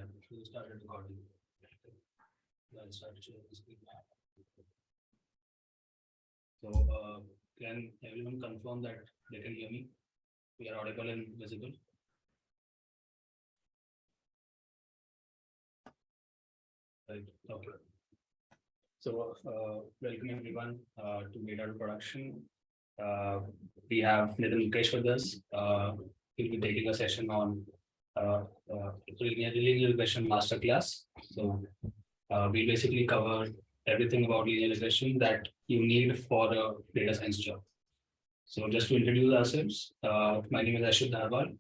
We started recording. I'll start sharing the screen now. So, can everyone confirm that they can hear me? We are audible and visible. Right. Okay. So, welcome everyone to Data Production. We have Nitin Mukesh with us. He'll be taking a session on linear regression masterclass. So, we basically cover everything about linear regression that you need for a data science job. So, just to introduce ourselves, my name is Ashit Dharwal.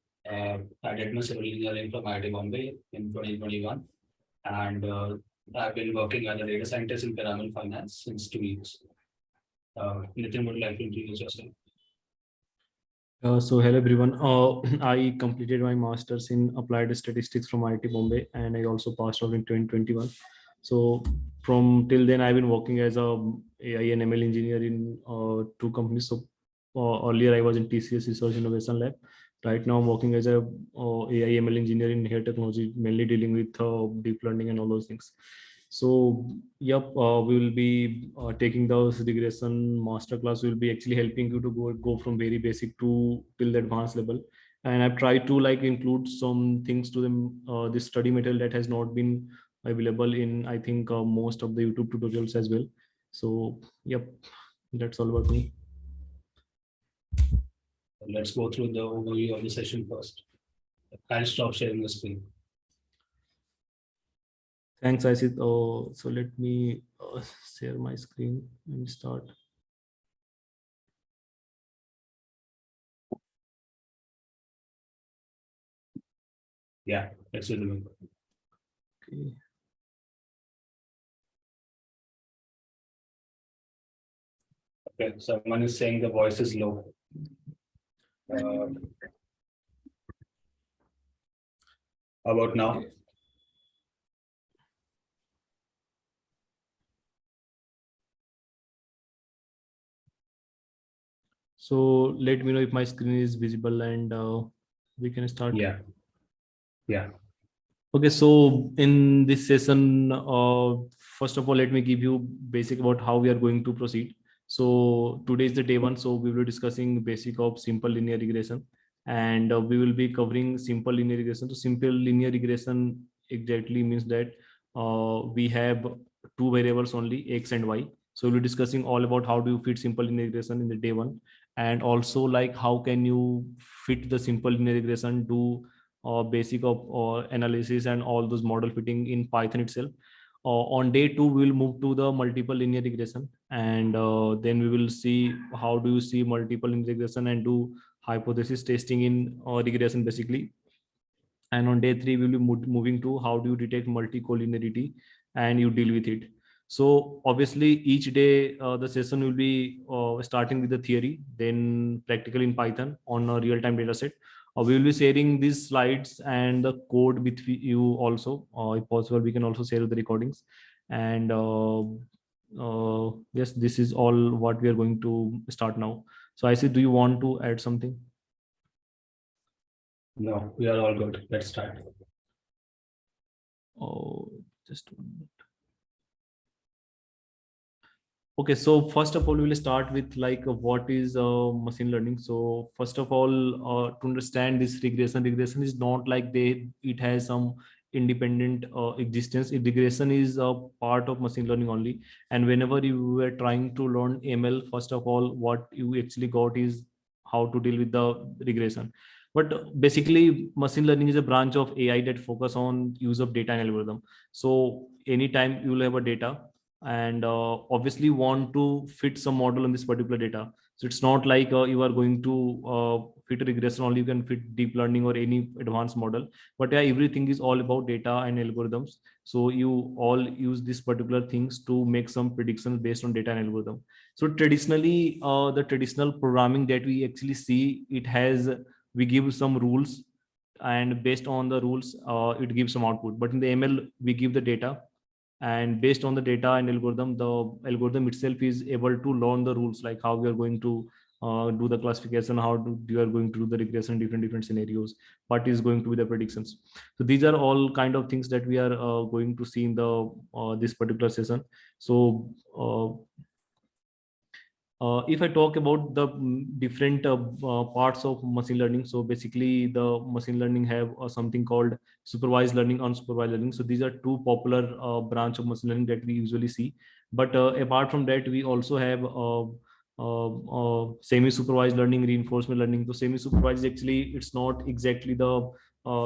I did my civil engineering from IIT Bombay in 2021, and I've been working as a data scientist in Pyramid Finance since 2 years. Nitin would like to introduce yourself. So hello everyone. I completed my master's in applied statistics from IIT Bombay, and I also passed out in 2021. So from till then, I've been working as a AI and ML engineer in two companies. So earlier I was in TCS Research Innovation Lab. Right now I'm working as a AI ML engineer in hair technology, mainly dealing with deep learning and all those things. So, yep, we will be taking those regression masterclass. Will be actually helping you to go from very basic to till the advanced level. And I've tried to like include some things to them. This study material that has not been available in I think most of the YouTube tutorials as well. So, yep, that's all about me. Let's go through the overview of the session first. I'll stop sharing the screen. Thanks, Isit. So let me share my screen and start. Yeah, let's do the link. Okay. Okay, someone is saying the voice is low. How about now? Okay. So let me know if my screen is visible and we can start. Yeah. Yeah. Okay, so in this session, first of all, let me give you basic about how we are going to proceed. So today is the day one. So we will be discussing basic of simple linear regression, and we will be covering simple linear regression. So simple linear regression exactly means that we have two variables only, X and Y. So we'll be discussing all about how do you fit simple linear regression in the day one, and also like how can you fit the simple linear regression to basic of analysis and all those model fitting in Python itself. On day two, we will move to the multiple linear regression, and then we will see how do you see multiple linear regression and do hypothesis testing in regression basically. And on day three, we will be moving to how do you detect multicollinearity and you deal with it. So obviously each day the session will be starting with the theory, then practical in Python on a real-time data set. We will be sharing these slides and the code with you also. If possible, we can also share the recordings. And yes, this is all what we are going to start now. So I see, do you want to add something? No, we are all good. Let's start. Oh, just 1 minute. Okay, so first of all, we'll start with like what is machine learning. So first of all, to understand this regression is not like it has some independent existence. Regression is a part of machine learning only. And whenever you were trying to learn ML, first of all, what you actually got is how to deal with the regression. But basically, machine learning is a branch of AI that focus on use of data and algorithm. So anytime you will have a data, and obviously want to fit some model on this particular data. So it's not like you are going to fit a regression only, you can fit deep learning or any advanced model. But yeah, everything is all about data and algorithms. So you all use these particular things to make some predictions based on data and algorithm. So traditionally, the traditional programming that we actually see, we give some rules, and based on the rules, it gives some output. But in the ML, we give the data, and based on the data and algorithm, the algorithm itself is able to learn the rules, like how we are going to do the classification, how you are going to do the regression, different scenarios, what is going to be the predictions. So these are all kind of things that we are going to see in the this particular session. So if I talk about the different parts of machine learning, so basically the machine learning have something called supervised learning, unsupervised learning. So these are two popular branch of machine learning that we usually see. But apart from that, we also have semi-supervised learning, reinforcement learning. So semi-supervised actually it's not exactly the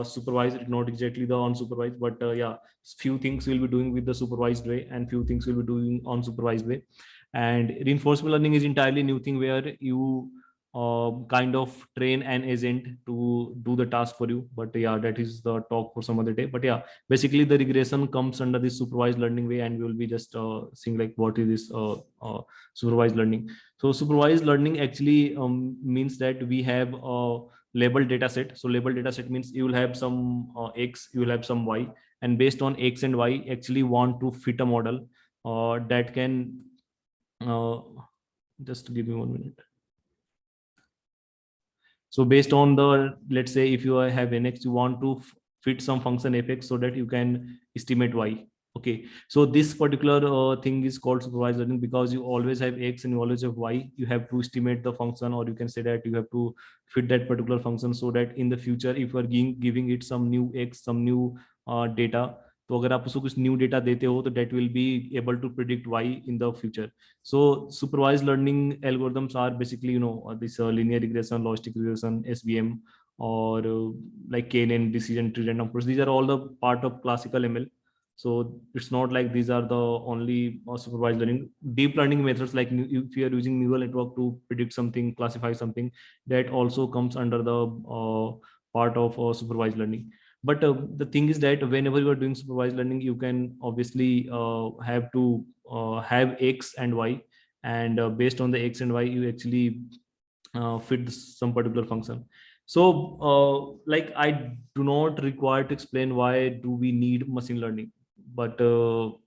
supervised, it's not exactly the unsupervised, but yeah, few things we'll be doing with the supervised way and few things we'll be doing unsupervised way. And reinforcement learning is entirely new thing where you kind of train an agent to do the task for you. But yeah, that is the talk for some other day. But yeah, basically the regression comes under this supervised learning way, and we will be just seeing like what is this supervised learning. So supervised learning actually means that we have a labeled data set. So labeled data set means you will have some x, you will have some y, and based on x and y actually want to fit a model that can uh, just give me 1 minute. So based on the, let's say if you have nx, you want to fit some function fx so that you can estimate y. Okay, so this particular thing is called supervised learning because you always have x and you always have y. You have to estimate the function, or you can say that you have to fit that particular function so that in the future, if you are giving it some new x, some new data, तो अगर आप उसको कुछ new data देते हो तो that will be able to predict Y in the future. So supervised learning algorithms are basically, you know, this linear regression, logistic regression, SVM, or like KNN, decision tree, random forest. These are all the part of classical ML. So it's not like these are the only supervised learning. Deep learning methods, like if you are using neural network to predict something, classify something, that also comes under the part of supervised learning. But the thing is that whenever you are doing supervised learning, you can obviously have to have x and y, and based on the x and y you actually fit some particular function. So like I do not require to explain why do we need machine learning, but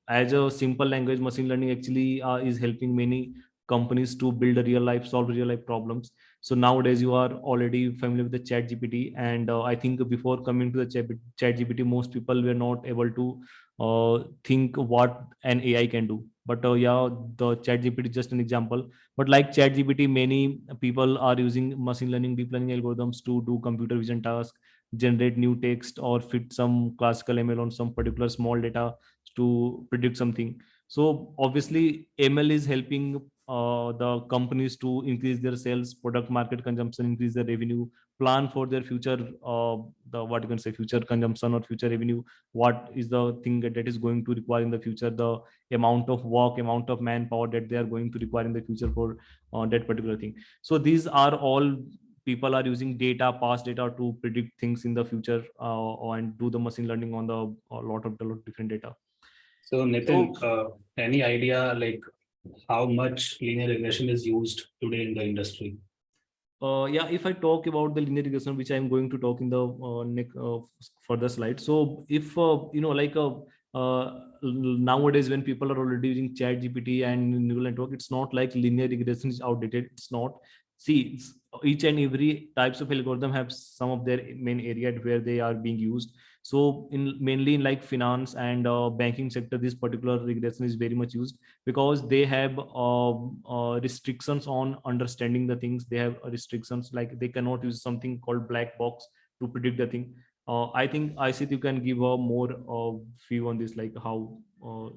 as a simple language, machine learning actually is helping many companies to build a real life, solve real life problems. So nowadays you are already familiar with the chat gpt, and I think before coming to the chat gpt, most people were not able to think what an ai can do. But yeah, the chat gpt is just an example. But like chat gpt, many people are using machine learning, deep learning algorithms to do computer vision tasks, generate new text, or fit some classical ml on some particular small data to predict something. So obviously ml is helping the companies to increase their sales, product market consumption, increase their revenue, plan for their future, the what you can say future consumption or future revenue, what is the thing that is going to require in the future, the amount of work, amount of manpower that they are going to require in the future for that particular thing. So these are all, people are using data, past data, to predict things in the future and do the machine learning on the lot of different data. So So Nitin, any idea like how much linear regression is used today in the industry? yeah, if I talk about the linear regression, which I'm going to talk in the next further slide. So if you know, like nowadays when people are already using chat gpt and neural network, it's not like linear regression is outdated. It's not. See, each and every types of algorithm have some of their main area where they are being used. So in mainly in like finance and banking sector, this particular regression is very much used because they have restrictions on understanding the things. They have restrictions like they cannot use something called black box to predict the thing. I think I see you can give a more view on this, like how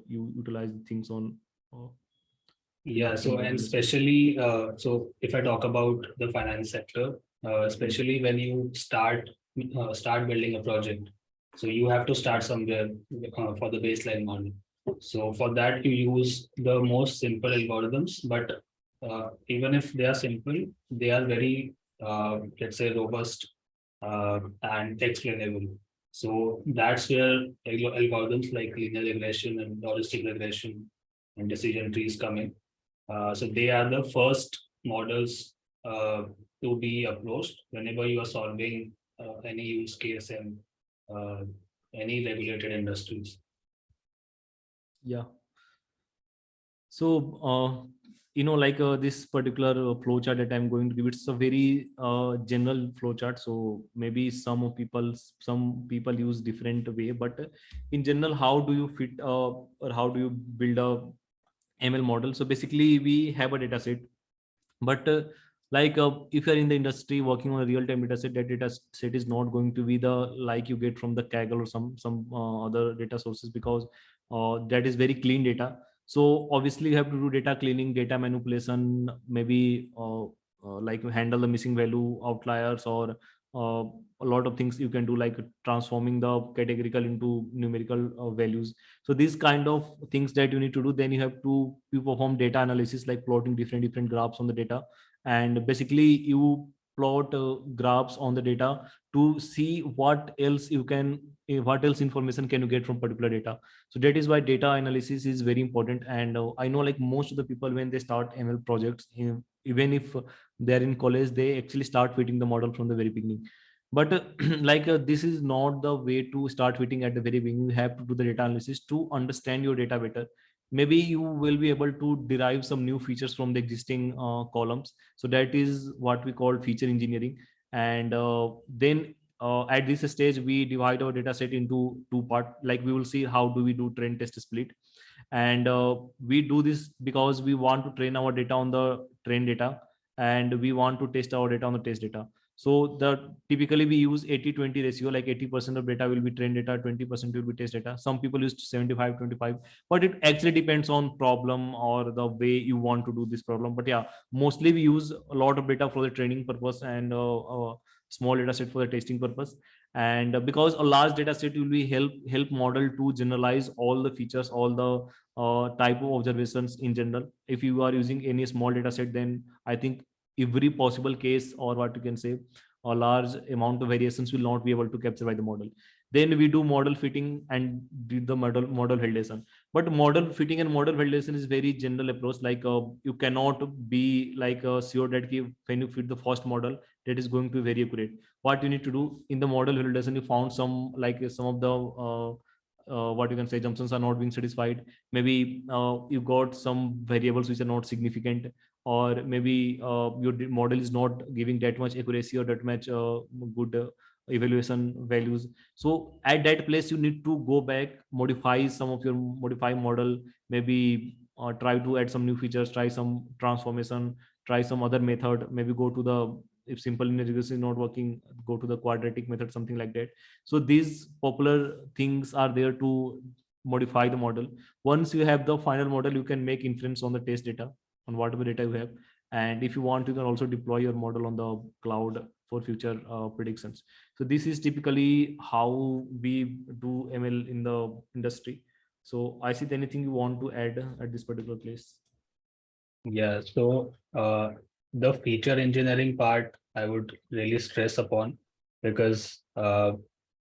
you utilize things on uh, Yeah, in so the and industry. especially so if I talk about the finance sector, especially when you start building a project, so you have to start somewhere for the baseline model. So for that you use the most simple algorithms, but even if they are simple, they are very let's say robust and explainable. So that's where algorithms like linear regression and logistic regression and decision trees come in. So they are the first models to be approached whenever you are solving any use case in uh, any regulated industries. Yeah. So like this particular flow chart that I'm going to give, it's a very general flow chart. So maybe some people use different way, but in general, how do you fit or how do you build a ML model? So basically, we have a data set, but if you're in the industry working on a real-time data set, that data set is not going to be the like you get from the Kaggle or some other data sources, because that is very clean data. So obviously you have to do data cleaning, data manipulation, maybe like handle the missing value outliers, or a lot of things you can do, like transforming the categorical into numerical values. So these kind of things that you need to do. Then you perform data analysis, like plotting different graphs on the data, and basically you plot graphs on the data to see what else information can you get from particular data. So that is why data analysis is very important. And I know, like, most of the people, when they start ML projects, even if they're in college, they actually start fitting the model from the very beginning. But this is not the way to start fitting at the very beginning. You have to do the data analysis to understand your data better. Maybe you will be able to derive some new features from the existing columns. So that is what we call feature engineering. And then at this stage, we divide our data set into two part. Like, we will see how do we do train test split. And we do this because we want to train our data on the train data, and we want to test our data on the test data. So the typically we use 80-20 ratio, like 80% of data will be trained data, 20% will be test data. Some people use 75-25, but it actually depends on problem or the way you want to do this problem. But yeah, mostly we use a lot of data for the training purpose, and small data set for the testing purpose. And because a large data set will be help model to generalize all the features, all the type of observations in general. If you are using any small data set, then I think every possible case, or what you can say, a large amount of variations will not be able to capture by the model. Then we do model fitting and do the model validation. But model fitting and model validation is very general approach. Like, you cannot be like sure that when you fit the first model, that is going to be very accurate. What you need to do in the model validation, you found some of the what you can say, assumptions are not being satisfied. Maybe you got some variables which are not significant, or maybe your model is not giving that much accuracy or that much good evaluation values. So at that place, you need to go back, modify some of your modify model, maybe try to add some new features, try some transformation, try some other method, maybe go to the, if simple linear regression is not working, go to the quadratic method, something like that. So these popular things are there to modify the model. Once you have the final model, you can make inference on the test data, on whatever data you have. And if you want, you can also deploy your model on the cloud for future predictions. So this is typically how we do ML in the industry. So I see anything you want to add at this particular place. Yeah, so the feature engineering part I would really stress upon, because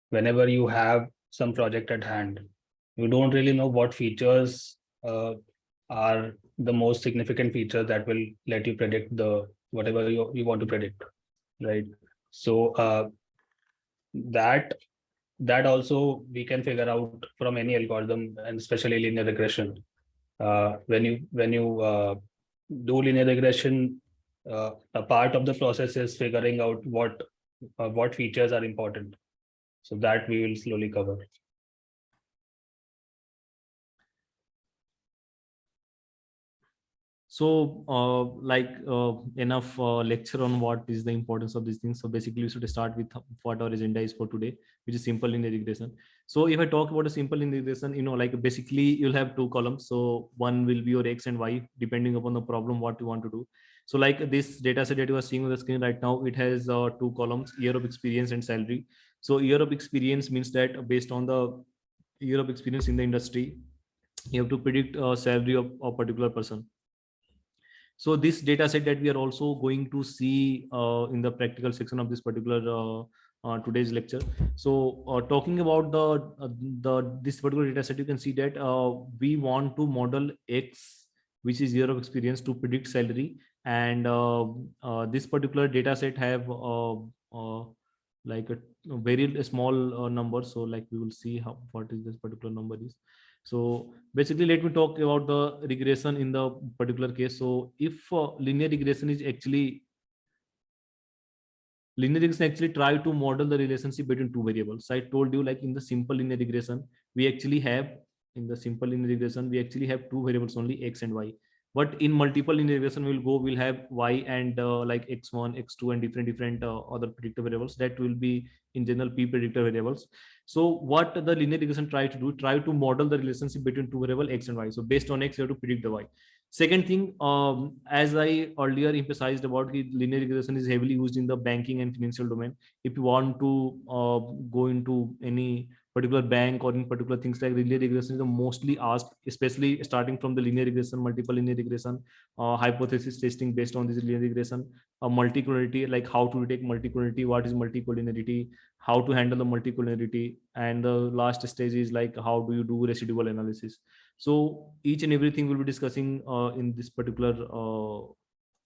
whenever you have some project at hand, you don't really know what features are the most significant features that will let you predict the whatever you want to predict, right? So that that also we can figure out from any algorithm, and especially linear regression. When you do linear regression, a part of the process is figuring out what features are important. So that we will slowly cover. So, enough lecture on what is the importance of these things. So basically, we should start with what our agenda is for today, which is simple linear regression. So if I talk about a simple linear regression, like basically you'll have two columns. So one will be your X and Y, depending upon the problem, what you want to do. So like this data set that you are seeing on the screen right now, it has two columns: year of experience and salary. So year of experience means that based on the year of experience in the industry, you have to predict salary of a particular person. So this data set that we are also going to see in the practical section of this particular today's lecture. So talking about the this particular data set, you can see that we want to model X, which is year of experience, to predict salary. And this particular data set have like a very small number. So like we will see how what is this particular number is. So basically, let me talk about the regression in the particular case. So if linear regression is actually linear regression actually try to model the relationship between two variables. So I told you, like in the simple linear regression, we actually have in the simple linear regression we actually have two variables only, x and y. But in multiple linear regression, we'll have y and like x1, x2, and different other predictor variables that will be in general p predictor variables. So what the linear regression try to do, try to model the relationship between two variable x and y. So based on x, you have to predict the y. Second thing, as I earlier emphasized about linear regression is heavily used in the banking and financial domain. If you want to go into any particular bank or in particular things, like linear regression is the mostly asked, especially starting from the linear regression, multiple linear regression, hypothesis testing based on this linear regression, multicollinearity, like how to detect multicollinearity, what is multicollinearity, how to handle the multicollinearity, and the last stage is like how do you do residual analysis. So each and everything we'll be discussing in this particular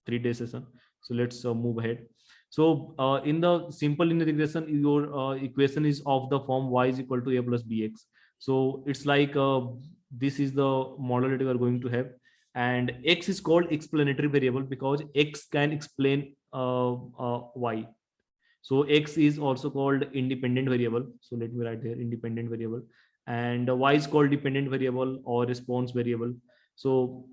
3 day session. So let's move ahead. So in the simple linear regression, your equation is of the form y is equal to a plus bx. So it's like this is the model that we are going to have, and x is called explanatory variable because x can explain y. So x is also called independent variable. So let me write here independent variable, and y is called dependent variable or response variable. So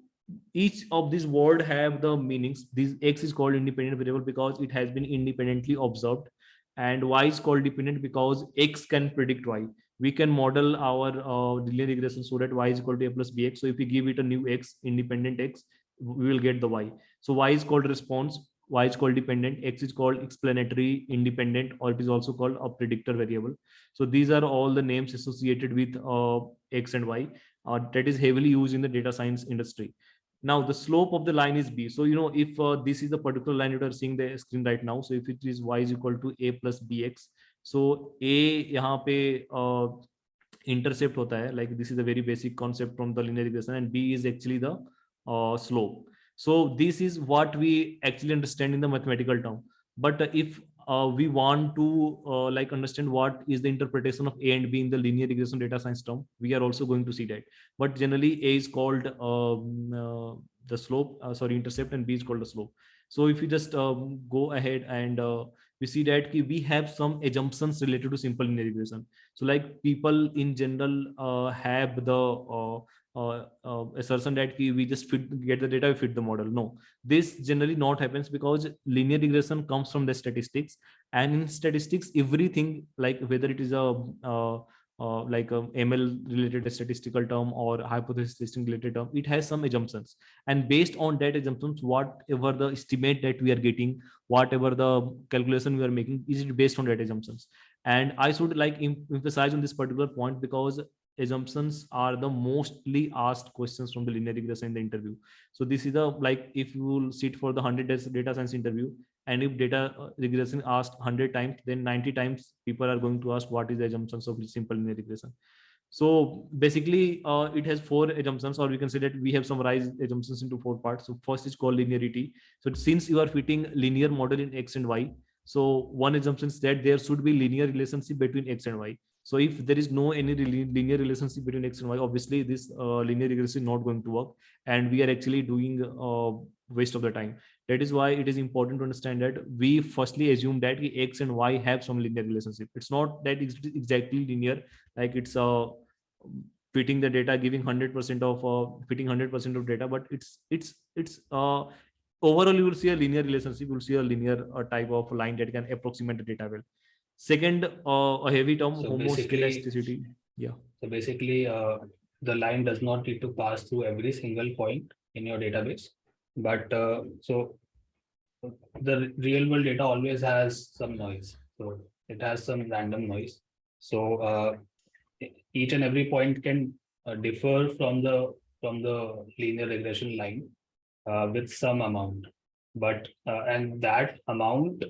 each of these word have the meanings. This x is called independent variable because it has been independently observed, and y is called dependent because x can predict y. We can model our linear regression so that y is equal to a plus bx. So if we give it a new x, independent x, we will get the y. So y is called response, y is called dependent, x is called explanatory, independent, or it is also called a predictor variable. So these are all the names associated with x and y that is heavily used in the data science industry. Now the slope of the line is b. So if this is the particular line you are seeing the screen right now, so if it is y is equal to a plus bx, so a यहाँ पे intercept hota hai, like this is a very basic concept from the linear regression, and b is actually the slope. So this is what we actually understand in the mathematical term. But if we want to like understand what is the interpretation of a and b in the linear regression data science term, we are also going to see that. But generally a is called the slope, sorry, intercept, and b is called the slope. So if you just go ahead and we see that we have some assumptions related to simple linear regression. So like people in general have the assertion that we just get the data, we fit the model. No, this generally not happens because linear regression comes from the statistics, and in statistics everything, like whether it is like a ML related statistical term or hypothesis testing related term, it has some assumptions, and based on that assumptions, whatever the estimate that we are getting, whatever the calculation we are making, is it based on that assumptions. And I should like emphasize on this particular point because assumptions are the mostly asked questions from the linear regression in the interview. So this is the, like if you will sit for the 100 days data science interview, and if data regression asked 100 times, then 90 times people are going to ask what is the assumptions of simple linear regression. So basically it has 4 assumptions, or we can say that we have summarized assumptions into 4 parts. So first is called linearity. So since you are fitting linear model in x and y, so one assumption is that there should be linear relationship between x and y. So if there is no any linear relationship between x and y, obviously this linear regression is not going to work, and we are actually doing waste of the time. That is why it is important to understand that we firstly assume that x and y have some linear relationship. It's not that it's exactly linear, like it's fitting the data, giving 100% of fitting 100% of data, but it's overall you will see a linear relationship, you will see a linear type of line that can approximate the data well. Second, a heavy term, So basically, homoscedasticity. Yeah. so basically, the line does not need to pass through every single point in your database, but so the real world data always has some noise. So it has some random noise. So each and every point can differ from the linear regression line with some amount, but and that amount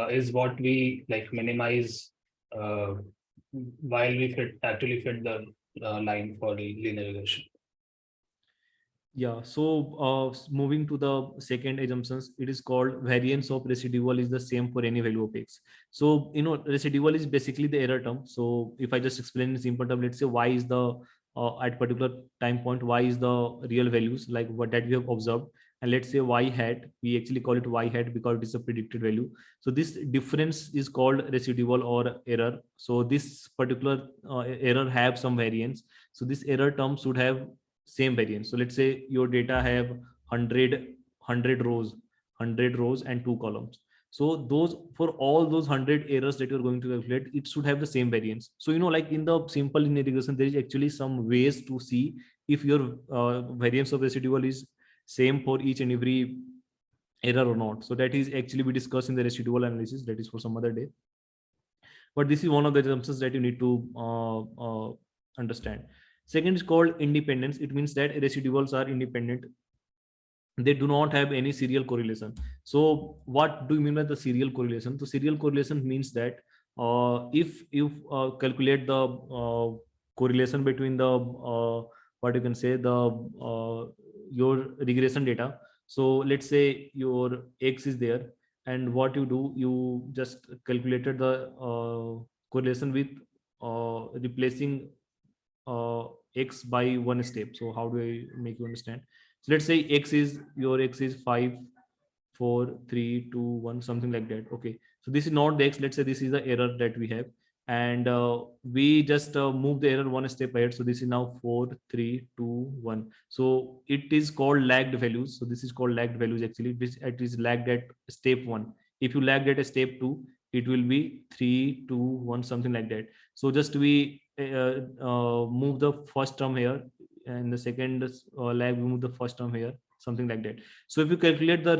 is what we like minimize uh, while we actually fit the line for the linear regression. Yeah, so moving to the second assumptions, it is called variance of residual is the same for any value of x. So residual is basically the error term. So if I just explain in simple term, let's say y is the at particular time point, y is the real values like what that we have observed, and let's say y hat, we actually call it y hat because it is a predicted value. So this difference is called residual or error. So this particular error have some variance. So this error term should have same variance. So let's say your data have 100 rows, 100 rows and 2 columns. So those, for all those 100 errors that you're going to calculate, it should have the same variance. So like in the simple linear regression, there is actually some ways to see if your variance of residual is same for each and every error or not. So that is actually we discuss in the residual analysis, that is for some other day. But this is one of the assumptions that you need to understand. Second is called independence. It means that residuals are independent, they do not have any serial correlation. So what do you mean by the serial correlation? So serial correlation means that if you calculate the correlation between the what you can say the your regression data. So let's say your x is there, and what you do, you just calculated the correlation with replacing uh, x by one step. So how do I make you understand? So let's say x is 5, 4, 3, 2, 1, something like that. Okay, so this is not the x. Let's say this is the error that we have, and we just move the error one step ahead. So this is now 4, 3, 2, 1. So it is called lagged values. So this is called lagged values actually. It is lagged at step 1. If you lagged at a step 2, it will be 3, 2, 1, something like that. So just we move the first term here, and the second lag we move the first term here, something like that. So if you calculate the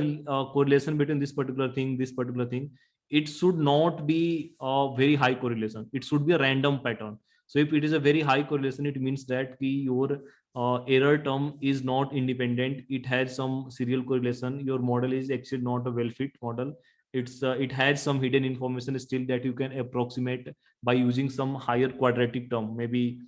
correlation between this particular thing, it should not be a very high correlation. It should be a random pattern. So if it is a very high correlation, it means that your error term is not independent. It has some serial correlation. Your model is actually not a well fit model. It has some hidden information still that you can approximate by using some higher quadratic term. Maybe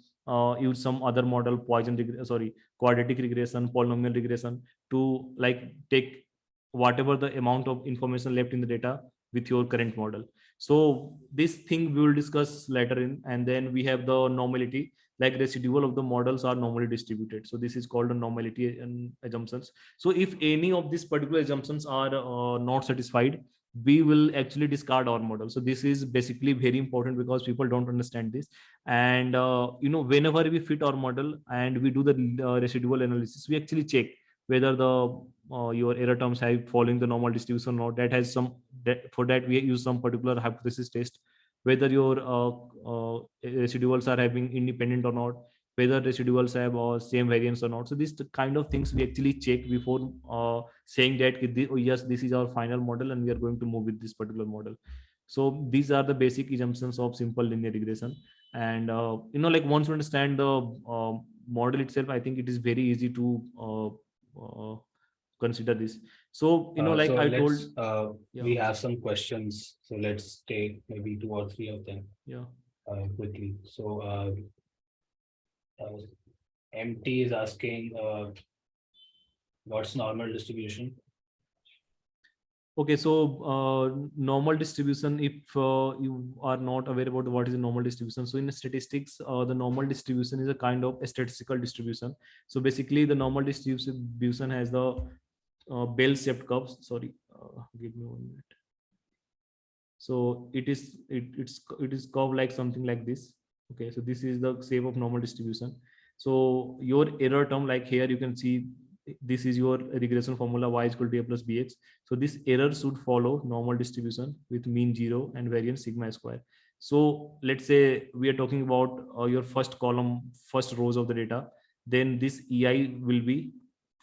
use some other model, quadratic regression, polynomial regression, to like take whatever the amount of information left in the data with your current model. So this thing we will discuss later in. And then we have the normality, like residual of the models are normally distributed. So this is called a normality and assumptions. So if any of these particular assumptions are not satisfied, we will actually discard our model. So this is basically very important because people don't understand this. And whenever we fit our model and we do the residual analysis, we actually check whether the your error terms have following the normal distribution or not. That has some that, for that we use some particular hypothesis test, whether your residuals are having independent or not, whether residuals have same variance or not. So these kind of things we actually check before saying that oh, yes, this is our final model and we are going to move with this particular model. So these are the basic assumptions of simple linear regression. And like once you understand the model itself, I think it is very easy to consider this. So like So I told, let's yeah, we have some questions. So let's take maybe two or three of them yeah. quickly. So uh, MT is asking what's normal distribution? Okay, so normal distribution, if you are not aware about what is a normal distribution, so in statistics, the normal distribution is a kind of a statistical distribution. So basically, the normal distribution has the bell-shaped curves. Sorry, give me 1 minute. So it is curved like something like this. Okay, so this is the shape of normal distribution. So your error term, like here you can see, this is your regression formula, y is equal to a plus bx. So this error should follow normal distribution with mean 0 and variance sigma square. So let's say we are talking about your first column, first rows of the data, then this ei will be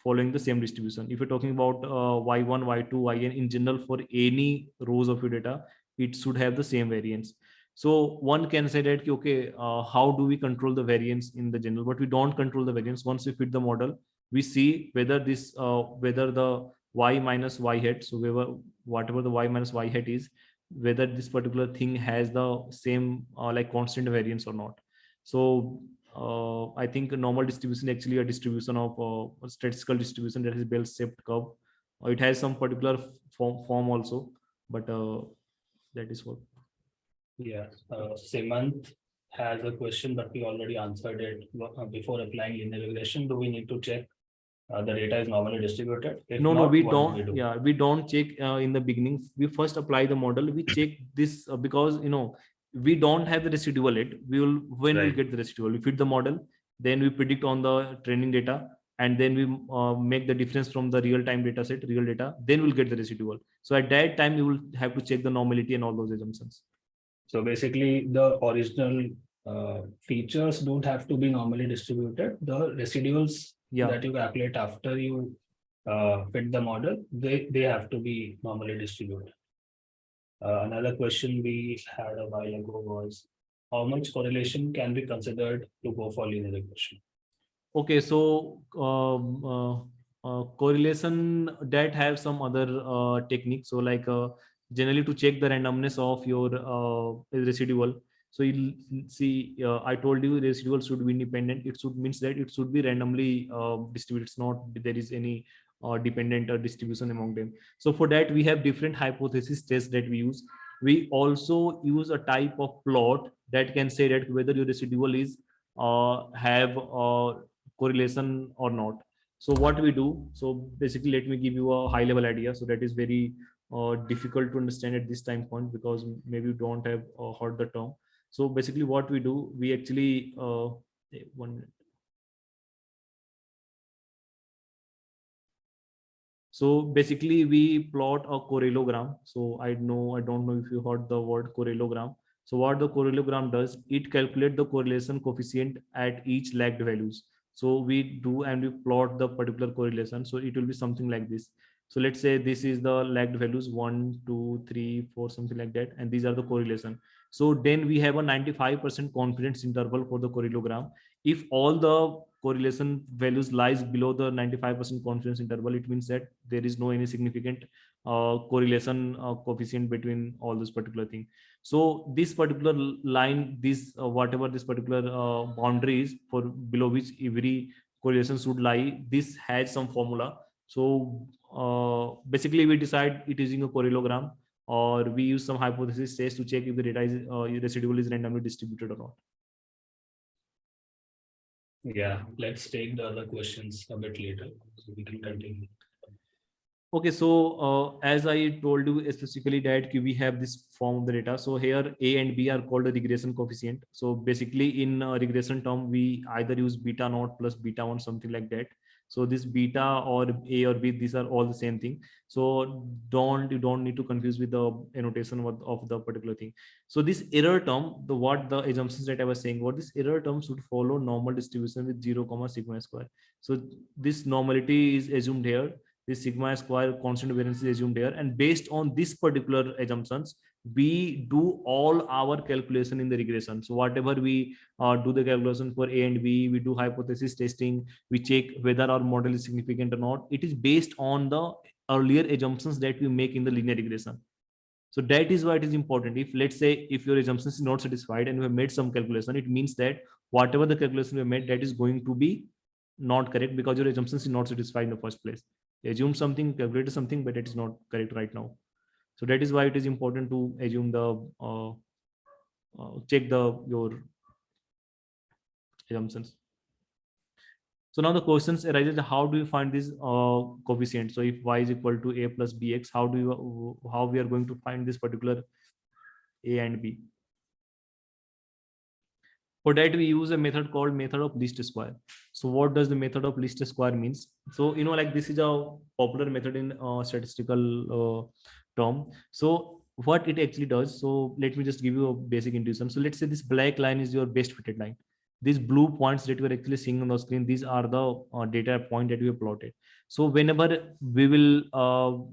following the same distribution. If you're talking about y1, y2, yn in general, for any rows of your data, it should have the same variance. So one can say that okay, how do we control the variance in the general? But we don't control the variance. Once we fit the model, we see whether whether the y minus y hat, so whatever the y minus y hat is, whether this particular thing has the same like constant variance or not. So I think a normal distribution actually a distribution of a statistical distribution that is bell-shaped curve. It has some particular form also, but that is what. Yeah, Simant has a question, but we already answered it before applying linear regression. Do we need to check the data is normally distributed? If No, not, we what do we don't. do? Yeah, we don't check in the beginning. We first apply the model. We check this because we don't have the residual yet. We will when we'll Right. get the residual. We fit the model, then we predict on the training data, and then we make the difference from the real time data set, real data. Then we'll get the residual. So at that time, you will have to check the normality and all those assumptions. So basically, the original features don't have to be normally distributed. The residuals Yeah. that you calculate after you fit the model, they have to be normally distributed. Another question we had a while ago was how much correlation can be considered to go for linear regression? Okay, so correlation that have some other techniques. So like generally to check the randomness of your residual. So you'll see, I told you residual should be independent. It should means that it should be randomly distributed. It's not there is any dependent distribution among them. So for that we have different hypothesis tests that we use. We also use a type of plot that can say that whether your residual is have correlation or not. So what we do, so basically let me give you a high level idea. So that is very difficult to understand at this time point because maybe you don't have heard the term. So basically what we do, we actually 1 minute. So basically we plot a correlogram. So I don't know if you heard the word correlogram. So what the correlogram does, it calculates the correlation coefficient at each lagged values. So we do and we plot the particular correlation. So it will be something like this. So let's say this is the lagged values 1, 2, 3, 4, something like that. And these are the correlation. So then we have a 95% confidence interval for the correlogram. If all the correlation values lies below the 95% confidence interval, it means that there is no any significant correlation coefficient between all this particular thing. So this particular line, this whatever this particular boundary is for below which every correlation should lie, this has some formula. So basically we decide it using a correlogram, or we use some hypothesis test to check if the data is residual is randomly distributed or not. Yeah, let's take the other questions a bit later so we can continue. Okay, so as I told you specifically that we have this form of the data. So here A and B are called a regression coefficient. So basically in regression term, we either use beta naught plus beta one, something like that. So this beta or A or B, these are all the same thing. So you don't need to confuse with the annotation of the particular thing. So this error term, what the assumptions that I was saying, what this error term should follow normal distribution with 0 comma sigma square. So this normality is assumed here, this sigma square constant variance is assumed here, and based on this particular assumptions we do all our calculation in the regression. So whatever we do the calculation for A and B, we do hypothesis testing, we check whether our model is significant or not. It is based on the earlier assumptions that we make in the linear regression. So that is why it is important. If let's say if your assumption is not satisfied and we have made some calculation, it means that whatever the calculation we have made, that is going to be not correct because your assumption is not satisfied in the first place. You assume something, calculate something, but it is not correct right now. So that is why it is important to assume the check the your assumptions. So now the questions arises: how do you find this coefficient? So if y is equal to a plus bx, how we are going to find this particular a and b? For that, we use a method called method of least square. So what does the method of least square means? So like this is a popular method in statistical term. So what it actually does, so let me just give you a basic intuition. So let's say this black line is your best fitted line. These blue points that you are actually seeing on the screen, these are the data point that we have plotted. So whenever we will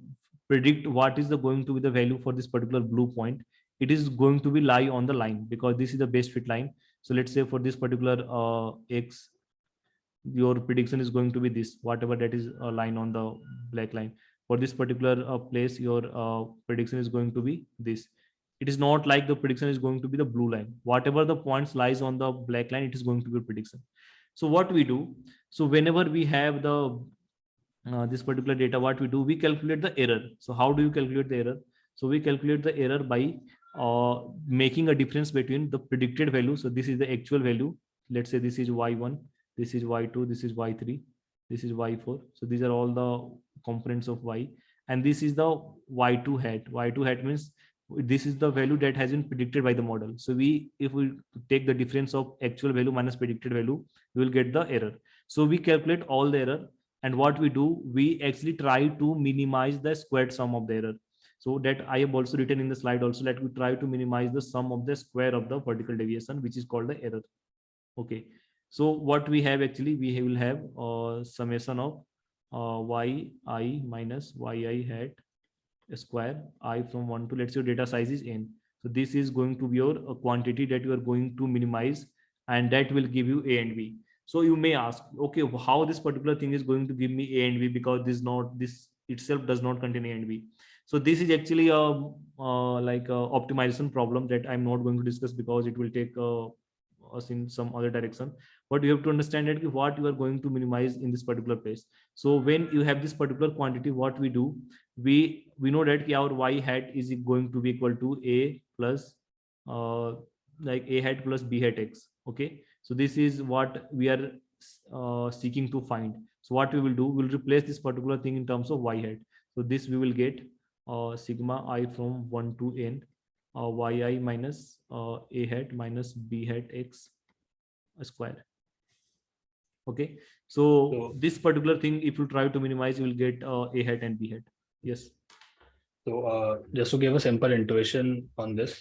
predict what is the going to be the value for this particular blue point, it is going to be lie on the line because this is the best fit line. So let's say for this particular x, your prediction is going to be this, whatever that is a line on the black line. For this particular place, your prediction is going to be this. It is not like the prediction is going to be the blue line. Whatever the points lies on the black line, it is going to be prediction. So what we do, so whenever we have the this particular data, what we do, we calculate the error. So how do you calculate the error? So we calculate the error by making a difference between the predicted value. So this is the actual value. Let's say this is y1, this is y2, this is y3, this is y4. So these are all the components of y, and this is the y2 hat. Y2 hat means this is the value that has been predicted by the model. So we, if we take the difference of actual value minus predicted value, we will get the error. So we calculate all the error, and what we do, we actually try to minimize the squared sum of the error. So that I have also written in the slide also, that we try to minimize the sum of the square of the vertical deviation, which is called the error. Okay. So what we have actually, we will have summation of yi minus yi hat square I from 1 to, let's say your data size is n. So this is going to be your quantity that you are going to minimize, and that will give you a and b. So you may ask, okay, how this particular thing is going to give me a and b, because this itself does not contain a and b. So this is actually a like a optimization problem that I'm not going to discuss, because it will take us in some other direction. But you have to understand that what you are going to minimize in this particular place. So when you have this particular quantity, what we do, we know that our y hat is going to be equal to a plus uh, like a hat plus b hat x. Okay, so this is what we are seeking to find. So what we will do, we'll replace this particular thing in terms of y hat. So this we will get sigma I from 1 to n yi minus a hat minus b hat x square. Okay, so this particular thing, if you try to minimize, you will get a hat and b hat. Yes. So just to give a simple intuition on this,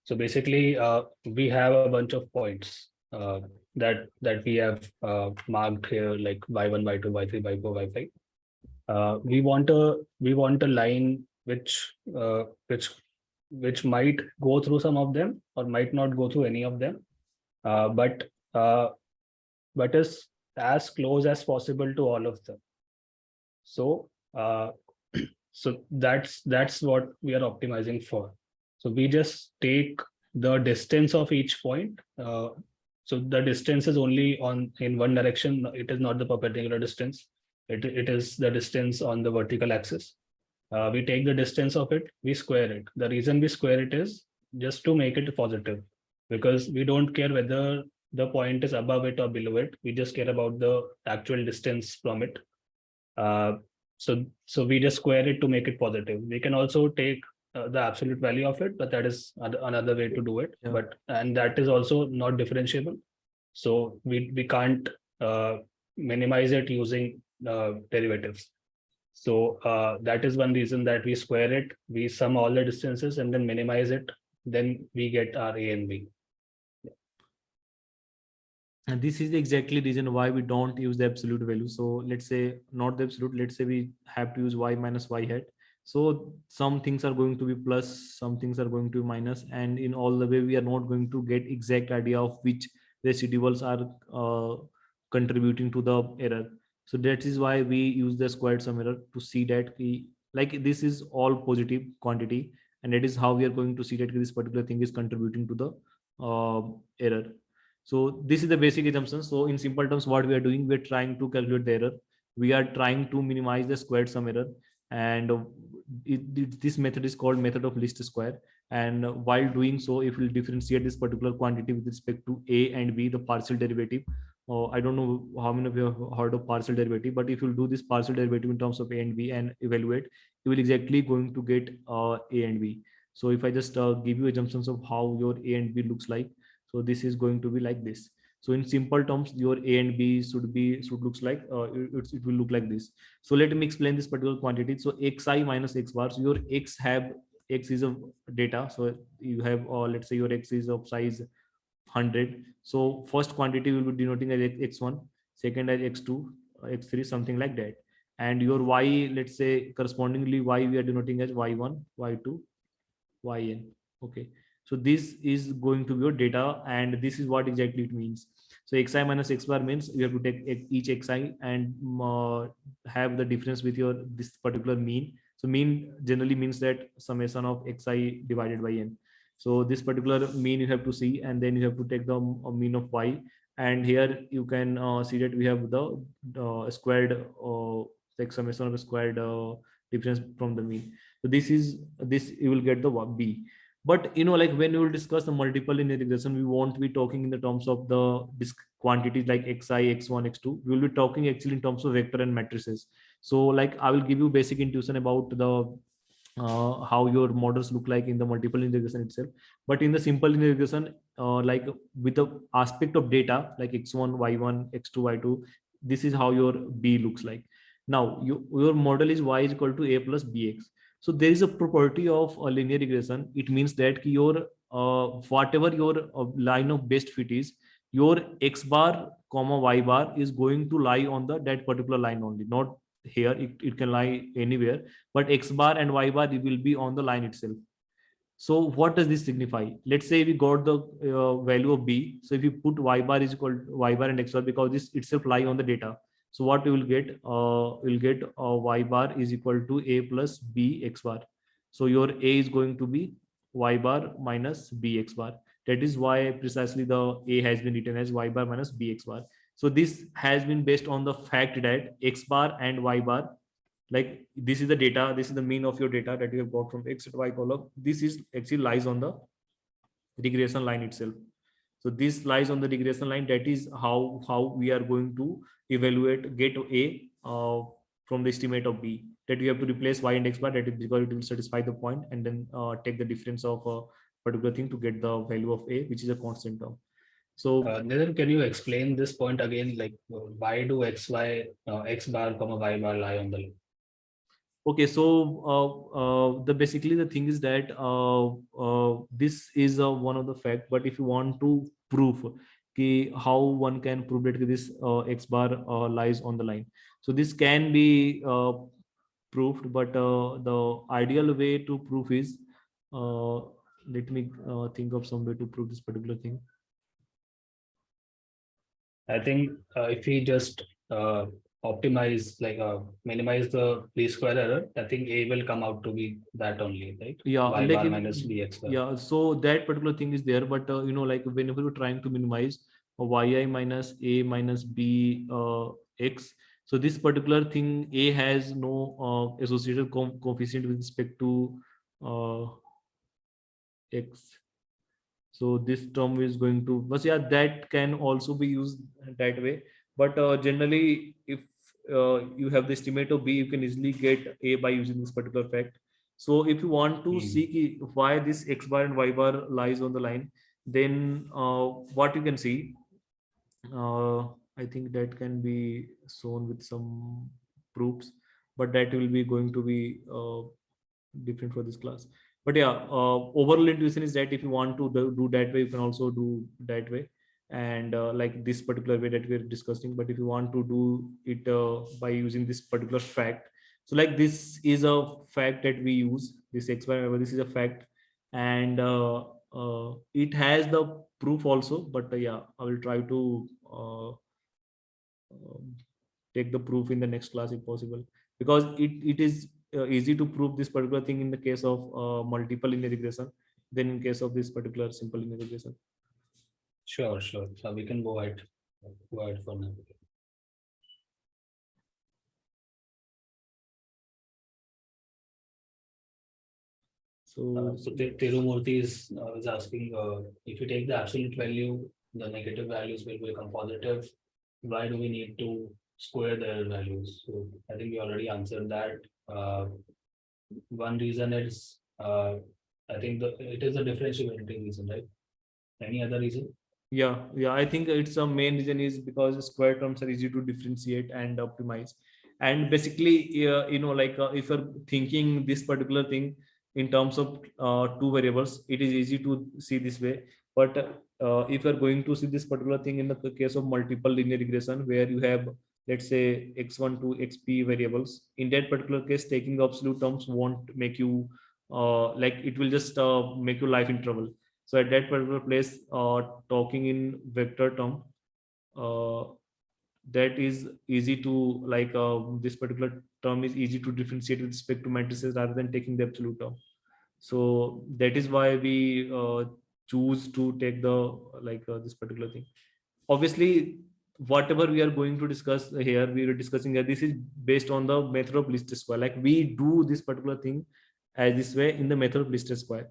so basically we have a bunch of points that we have marked here, like y1, y2, y3, y4, y5. We want a line which might go through some of them or might not go through any of them, uh, but uh, but is as close as possible to all of them. So so that's what we are optimizing for. So we just take the distance of each point. So the distance is only on in one direction. It is not the perpendicular distance. It is the distance on the vertical axis. We take the distance of it, we square it. The reason we square it is just to make it positive, because we don't care whether the point is above it or below it. We just care about the actual distance from it. Uh, so we just square it to make it positive. We can also take the absolute value of it, but that is another way to do it. Yeah. But and that is also not differentiable. So we can't minimize it using derivatives. So that is one reason that we square it, we sum all the distances and then minimize it. Then we get our A and B. And this is the exactly reason why we don't use the absolute value. So let's say not the absolute, let's say we have to use y minus y hat. So some things are going to be plus, some things are going to be minus, and in all the way we are not going to get exact idea of which residuals are contributing to the error. So that is why we use the squared sum error to see that we, like this is all positive quantity, and that is how we are going to see that this particular thing is contributing to the error. So this is the basic assumption. So in simple terms, what we are doing, we're trying to calculate the error. We are trying to minimize the squared sum error, and this method is called method of least square. And while doing so, if we differentiate this particular quantity with respect to a and b, the partial derivative. I don't know how many of you have heard of partial derivative, but if you do this partial derivative in terms of a and b and evaluate, you will exactly going to get a and b. So if I just give you assumptions of how your a and b looks like, so this is going to be like this. So in simple terms, your a and b should looks like it will look like this. So let me explain this particular quantity. So xi minus x bar, so your x is of data. So you have let's say your x is of size 100. So first quantity will be denoting as x1, second as x2, x3, something like that. And your y, let's say correspondingly y we are denoting as y1, y2, yn. Okay, so this is going to be your data, and this is what exactly it means. So xi minus x bar means you have to take each xi and have the difference with your this particular mean. So mean generally means that summation of xi divided by n. So this particular mean you have to see, and then you have to take the mean of y. And here you can see that we have the squared like summation of a squared difference from the mean. So this is this you will get the b. But like when we will discuss the multiple linear regression, we won't be talking in the terms of the disk quantities like xi, x1, x2. We will be talking actually in terms of vector and matrices. So like I will give you basic intuition about the how your models look like in the multiple linear regression itself. But in the simple linear regression, like with the aspect of data like x1, y1, x2, y2, this is how your b looks like. Now your model is y is equal to a plus bx. So there is a property of a linear regression. It means that your whatever your line of best fit is, your x bar comma y bar is going to lie on the that particular line only, not here. It can lie anywhere, but x bar and y bar will be on the line itself. So what does this signify? Let's say we got the value of b. So if you put y bar is equal to y bar and x bar, because this itself lie on the data. So what we will get? We'll get y bar is equal to a plus b x bar. So your a is going to be y bar minus b x bar. That is why precisely the a has been written as y bar minus b x bar. So this has been based on the fact that x bar and y bar, like this is the data, this is the mean of your data that you have got from x and y column. This is actually lies on the regression line itself. So this lies on the regression line. That is how we are going to evaluate get a from the estimate of b, that you have to replace y and x bar, that is because it will satisfy the point, and then take the difference of a particular thing to get the value of a, which is a constant term. So Nitin, can you explain this point again? Like, why do x bar comma y bar lie on the line? okay, so the basically the thing is that this is one of the fact. But if you want to prove how one can prove that this x bar lies on the line, so this can be proved. But the ideal way to prove is, uh, let me think of some way to prove this particular thing. I think if we just optimize, like minimize the least square error, I think A will come out to be that only, right? Yeah, Y like bar minus BX bar. yeah, so that particular thing is there. But like whenever you're trying to minimize yi minus a minus b x, so this particular thing, a has no associated coefficient with respect to uh, x. So this term is going to, but yeah, that can also be used that way. But generally, if you have the estimate of b, you can easily get a by using this particular fact. So if you want to Hmm. see why this x bar and y bar lies on the line, then what you can see, uh, I think that can be shown with some proofs, but that will be going to be different for this class. But yeah, overall intuition is that if you want to do that way, you can also do that way, and like this particular way that we're discussing. But if you want to do it by using this particular fact, so like this is a fact that we use, this x y, this is a fact, and it has the proof also. But yeah, I will try to um, take the proof in the next class if possible, because it is easy to prove this particular thing in the case of multiple linear regression than in case of this particular simple linear regression. Sure, sure. So we can go ahead for now. So So Tirumurthy is asking if you take the absolute value, the negative values will become positive. Why do we need to square their values? So I think we already answered that. One reason is I think it is a differentiability reason, right? Any other reason? yeah, I think it's a main reason is because square terms are easy to differentiate and optimize. And basically, like if you're thinking this particular thing in terms of two variables, it is easy to see this way. But if you're going to see this particular thing in the case of multiple linear regression, where you have, let's say, x1 to xp variables, in that particular case, taking the absolute terms won't make you like it will just make your life in trouble. So at that particular place, talking in vector term, uh, that is easy to like this particular term is easy to differentiate with respect to matrices rather than taking the absolute term. So that is why we choose to take the like this particular thing. Obviously, whatever we are going to discuss here, we are discussing that this is based on the method of least square. Like we do this particular thing as this way in the method of least square.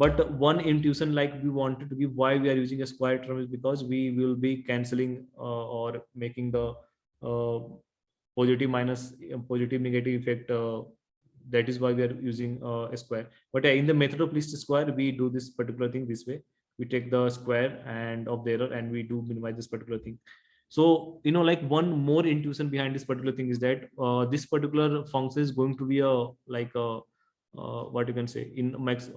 But one intuition like we wanted to give why we are using a square term is because we will be canceling or making the uh, positive minus positive negative effect. That is why we are using a square. But in the method of least square, we do this particular thing this way. We take the square and of the error and we do minimize this particular thing. So like one more intuition behind this particular thing is that this particular function is going to be a like a what you can say in max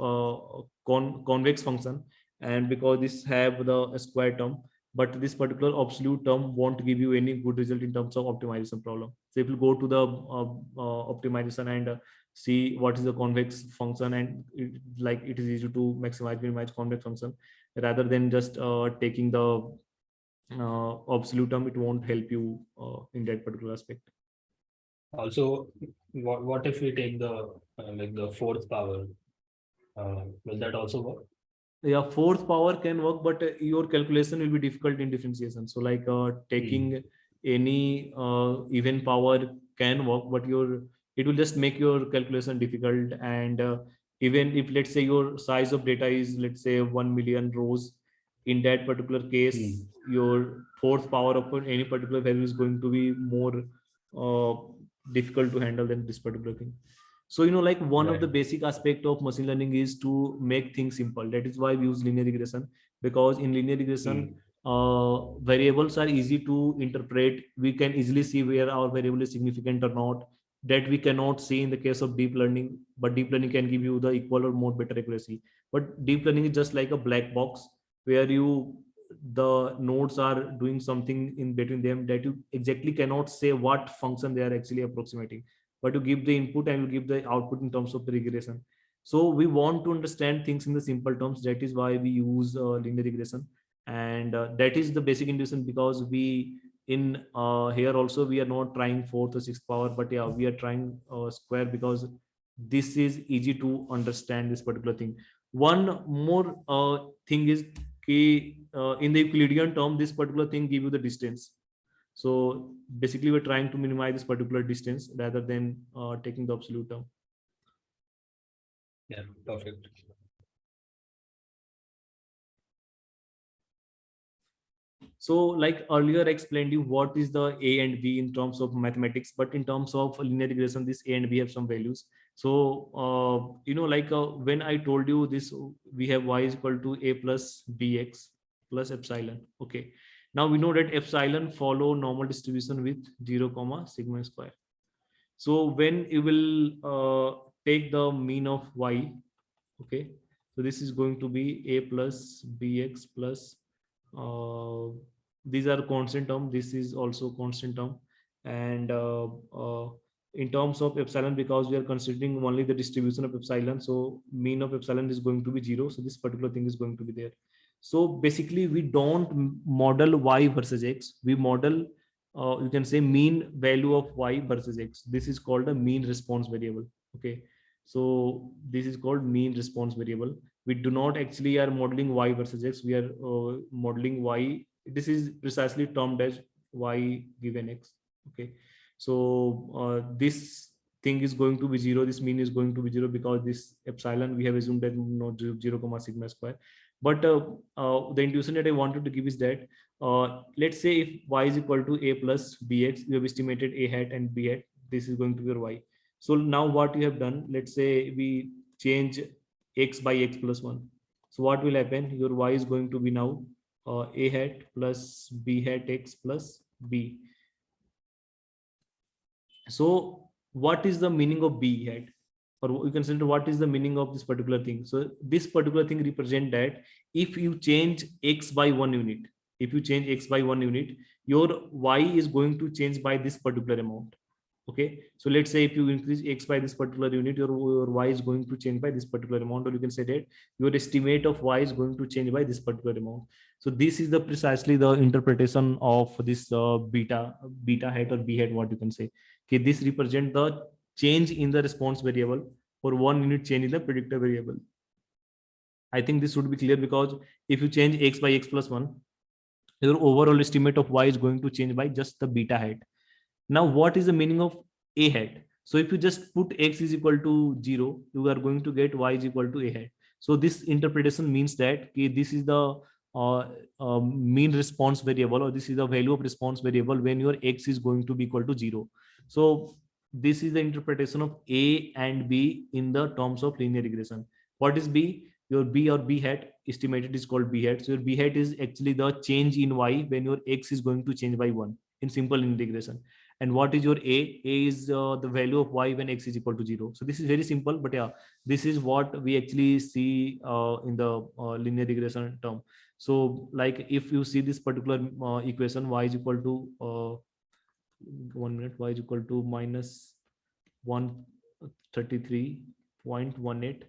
convex function, and because this have the square term, but this particular absolute term won't give you any good result in terms of optimization problem. So if you go to the optimization and see what is the convex function, and it is easy to maximize minimize convex function rather than just taking the absolute term. It won't help you in that particular aspect. Also, what if we take the like the fourth power? Will that also work? Yeah, fourth power can work, but your calculation will be difficult in differentiation. So like taking any even power can work, but your it will just make your calculation difficult. And even if let's say your size of data is let's say 1 million rows, in that particular case your fourth power of any particular value is going to be more uh, difficult to handle than this particular thing. So like one of the Right. basic aspect of machine learning is to make things simple. That is why we use linear regression, because in linear regression variables are easy to interpret. We can easily see where our variable is significant or not, that we cannot see in the case of deep learning. But deep learning can give you the equal or more better accuracy. But deep learning is just like a black box where the nodes are doing something in between them that you exactly cannot say what function they are actually approximating, but you give the input and you give the output in terms of the regression. So we want to understand things in the simple terms. That is why we use linear regression, and that is the basic intuition, because we in here also we are not trying fourth or sixth power, but yeah, we are trying square, because this is easy to understand this particular thing. One more thing is in the Euclidean term, this particular thing give you the distance. So basically, we're trying to minimize this particular distance rather than taking the absolute term. Yeah, perfect. So like earlier I explained you what is the A and B in terms of mathematics, but in terms of linear regression, this A and B have some values. So when I told you this, we have y is equal to a plus bx plus epsilon. Okay. Now we know that epsilon follow normal distribution with 0 comma sigma square. So when you will take the mean of y, okay, so this is going to be a plus bx plus uh, these are constant term, this is also constant term, and in terms of epsilon, because we are considering only the distribution of epsilon, so mean of epsilon is going to be 0, so this particular thing is going to be there. So basically we don't model y versus x, we model you can say mean value of y versus x. This is called a mean response variable. Okay, so this is called mean response variable. We do not actually are modeling y versus x, we are modeling y. This is precisely termed as y given x. Okay, so this thing is going to be 0, this mean is going to be 0, because this epsilon we have assumed that not 0 comma sigma square. But the intuition that I wanted to give is that let's say if y is equal to a plus bx, you have estimated a hat and b hat, this is going to be your y. So now what you have done, let's say we change x by x plus 1. So what will happen? Your y is going to be now a hat plus b hat x plus b. So what is the meaning of b hat? Or you can consider what is the meaning of this particular thing. So this particular thing represent that if you change x by 1 unit, if you change x by 1 unit, your y is going to change by this particular amount. Okay, so let's say if you increase x by this particular unit, your y is going to change by this particular amount, or you can say that your estimate of y is going to change by this particular amount. So this is the precisely the interpretation of this beta hat or b hat, what you can say. Okay, this represent the change in the response variable or 1 unit change in the predictor variable. I think this should be clear, because if you change x by x plus 1, your overall estimate of y is going to change by just the beta hat. Now, what is the meaning of a hat? So if you just put x is equal to 0, you are going to get y is equal to a hat. So this interpretation means that okay, this is the mean response variable, or this is the value of response variable when your x is going to be equal to 0. So this is the interpretation of A and B in the terms of linear regression. What is B? Your B or B hat estimated is called B hat. So your B hat is actually the change in Y when your X is going to change by 1 in simple integration. And what is your A? A is the value of Y when X is equal to 0. So this is very simple, but yeah, this is what we actually see in the linear regression term. So like if you see this particular equation, Y is equal to 1 minute, Y is equal to minus 133.18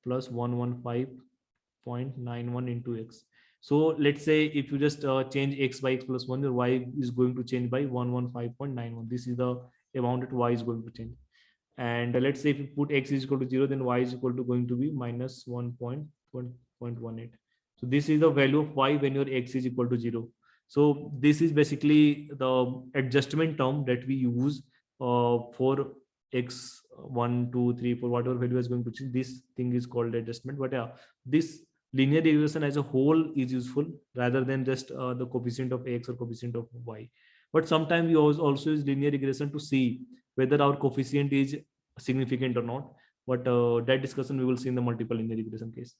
plus 115.91 into x. So let's say if you just change x by x plus 1, your y is going to change by 115.91. This is the amount that y is going to change. And let's say if you put x is equal to 0, then y is equal to going to be minus 1.18. So this is the value of y when your x is equal to 0. So this is basically the adjustment term that we use for x 1, 2, 3, 4, whatever value is going to change. This thing is called adjustment. But yeah, this linear regression as a whole is useful rather than just the coefficient of x or coefficient of y. But sometimes we also use linear regression to see whether our coefficient is significant or not. But that discussion we will see in the multiple linear regression case.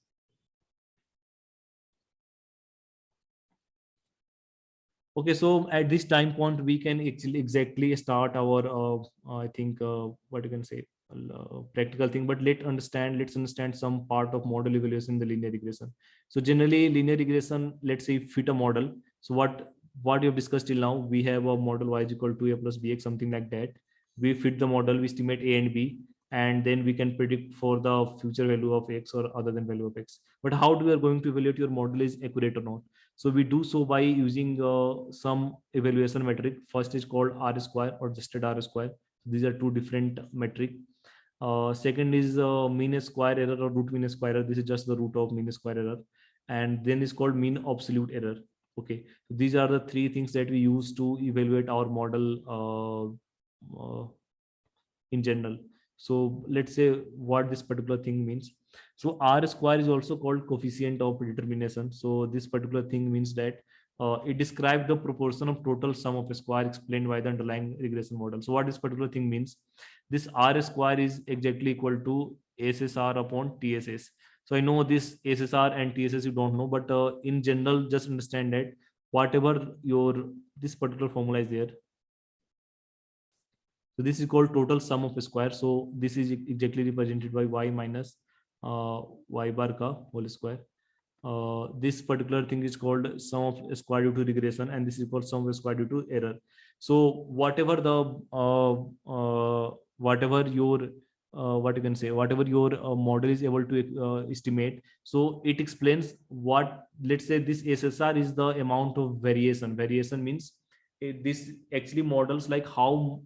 Okay, so at this time point, we can actually exactly start our, I think, what you can say, practical thing. But let's understand some part of model evaluation in the linear regression. So generally, linear regression, let's say, fit a model. So what you have discussed till now, we have a model y is equal to a plus bx, something like that. We fit the model, we estimate a and b, and then we can predict for the future value of x or other than value of x. But how do we are going to evaluate your model is accurate or not? So we do so by using some evaluation metric. First is called R square or adjusted R square. These are two different metric. Second is mean square error or root mean square error. This is just the root of mean square error. And then is called mean absolute error. Okay, so these are the three things that we use to evaluate our model in general. So let's say what this particular thing means. So R square is also called coefficient of determination. So this particular thing means that it describes the proportion of total sum of a square explained by the underlying regression model. So what this particular thing means, this R square is exactly equal to SSR upon TSS. So I know this SSR and TSS you don't know, but in general, just understand that whatever your this particular formula is there. So this is called total sum of a square. So this is exactly represented by y minus y bar ka whole square. This particular thing is called sum of a square due to regression, and this is called sum of a square due to error. So whatever the whatever your what you can say, whatever your model is able to estimate, so it explains what, let's say this SSR is the amount of variation. Variation means this actually models like how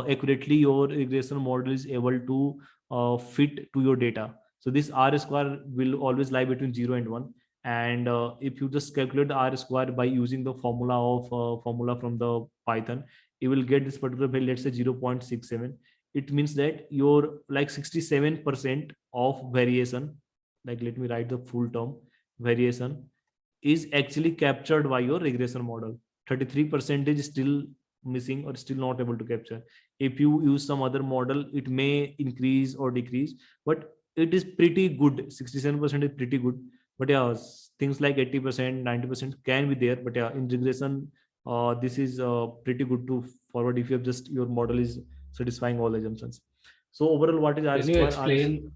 accurately your regression model is able to fit to your data. So this R square will always lie between 0 and 1. And if you just calculate the R square by using the formula from the Python, you will get this particular value, let's say 0.67. It means that your like 67% of variation, like let me write the full term, variation is actually captured by your regression model. 33% is still missing or still not able to capture. If you use some other model, it may increase or decrease, but it is pretty good. 67% is pretty good. But yeah, things like 80%, 90% can be there. But yeah, in regression, this is pretty good to forward if you have just your model is satisfying all assumptions. So overall, what is R Can you square? explain?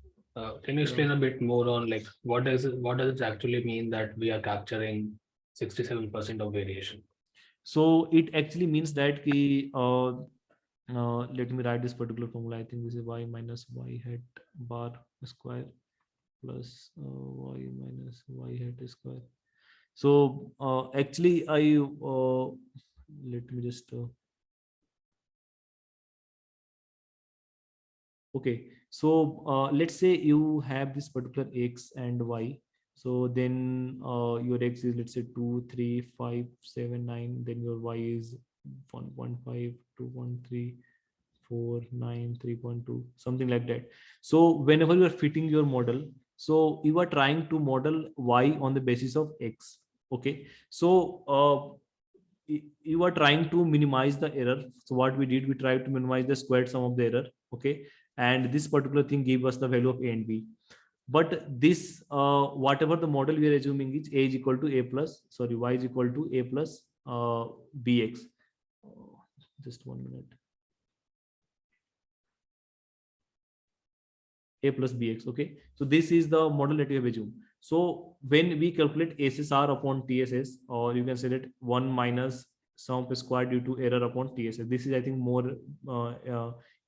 Can you Yeah. explain a bit more on like what does it actually mean that we are capturing 67% of variation? So it actually means that ki, let me write this particular formula. I think this is y minus y hat bar square plus y minus y hat square. So actually, let me just okay. So let's say you have this particular x and y. So then your x is, let's say, 2, 3, 5, 7, 9. Then your y is 1, 1, 5, 2, 1, 3, 4, 9, 3.2, something like that. So whenever you are fitting your model, so you are trying to model y on the basis of x. Okay. So you are trying to minimize the error. So what we did, we tried to minimize the squared sum of the error. Okay. And this particular thing gave us the value of a and b. But this whatever the model we are assuming is a is equal to a plus, sorry, y is equal to a plus bx. Just 1 minute. A plus bx. Okay, so this is the model that we have assumed. So when we calculate SSR upon TSS, or you can say that 1 minus sum of square due to error upon TSS, this is, I think, more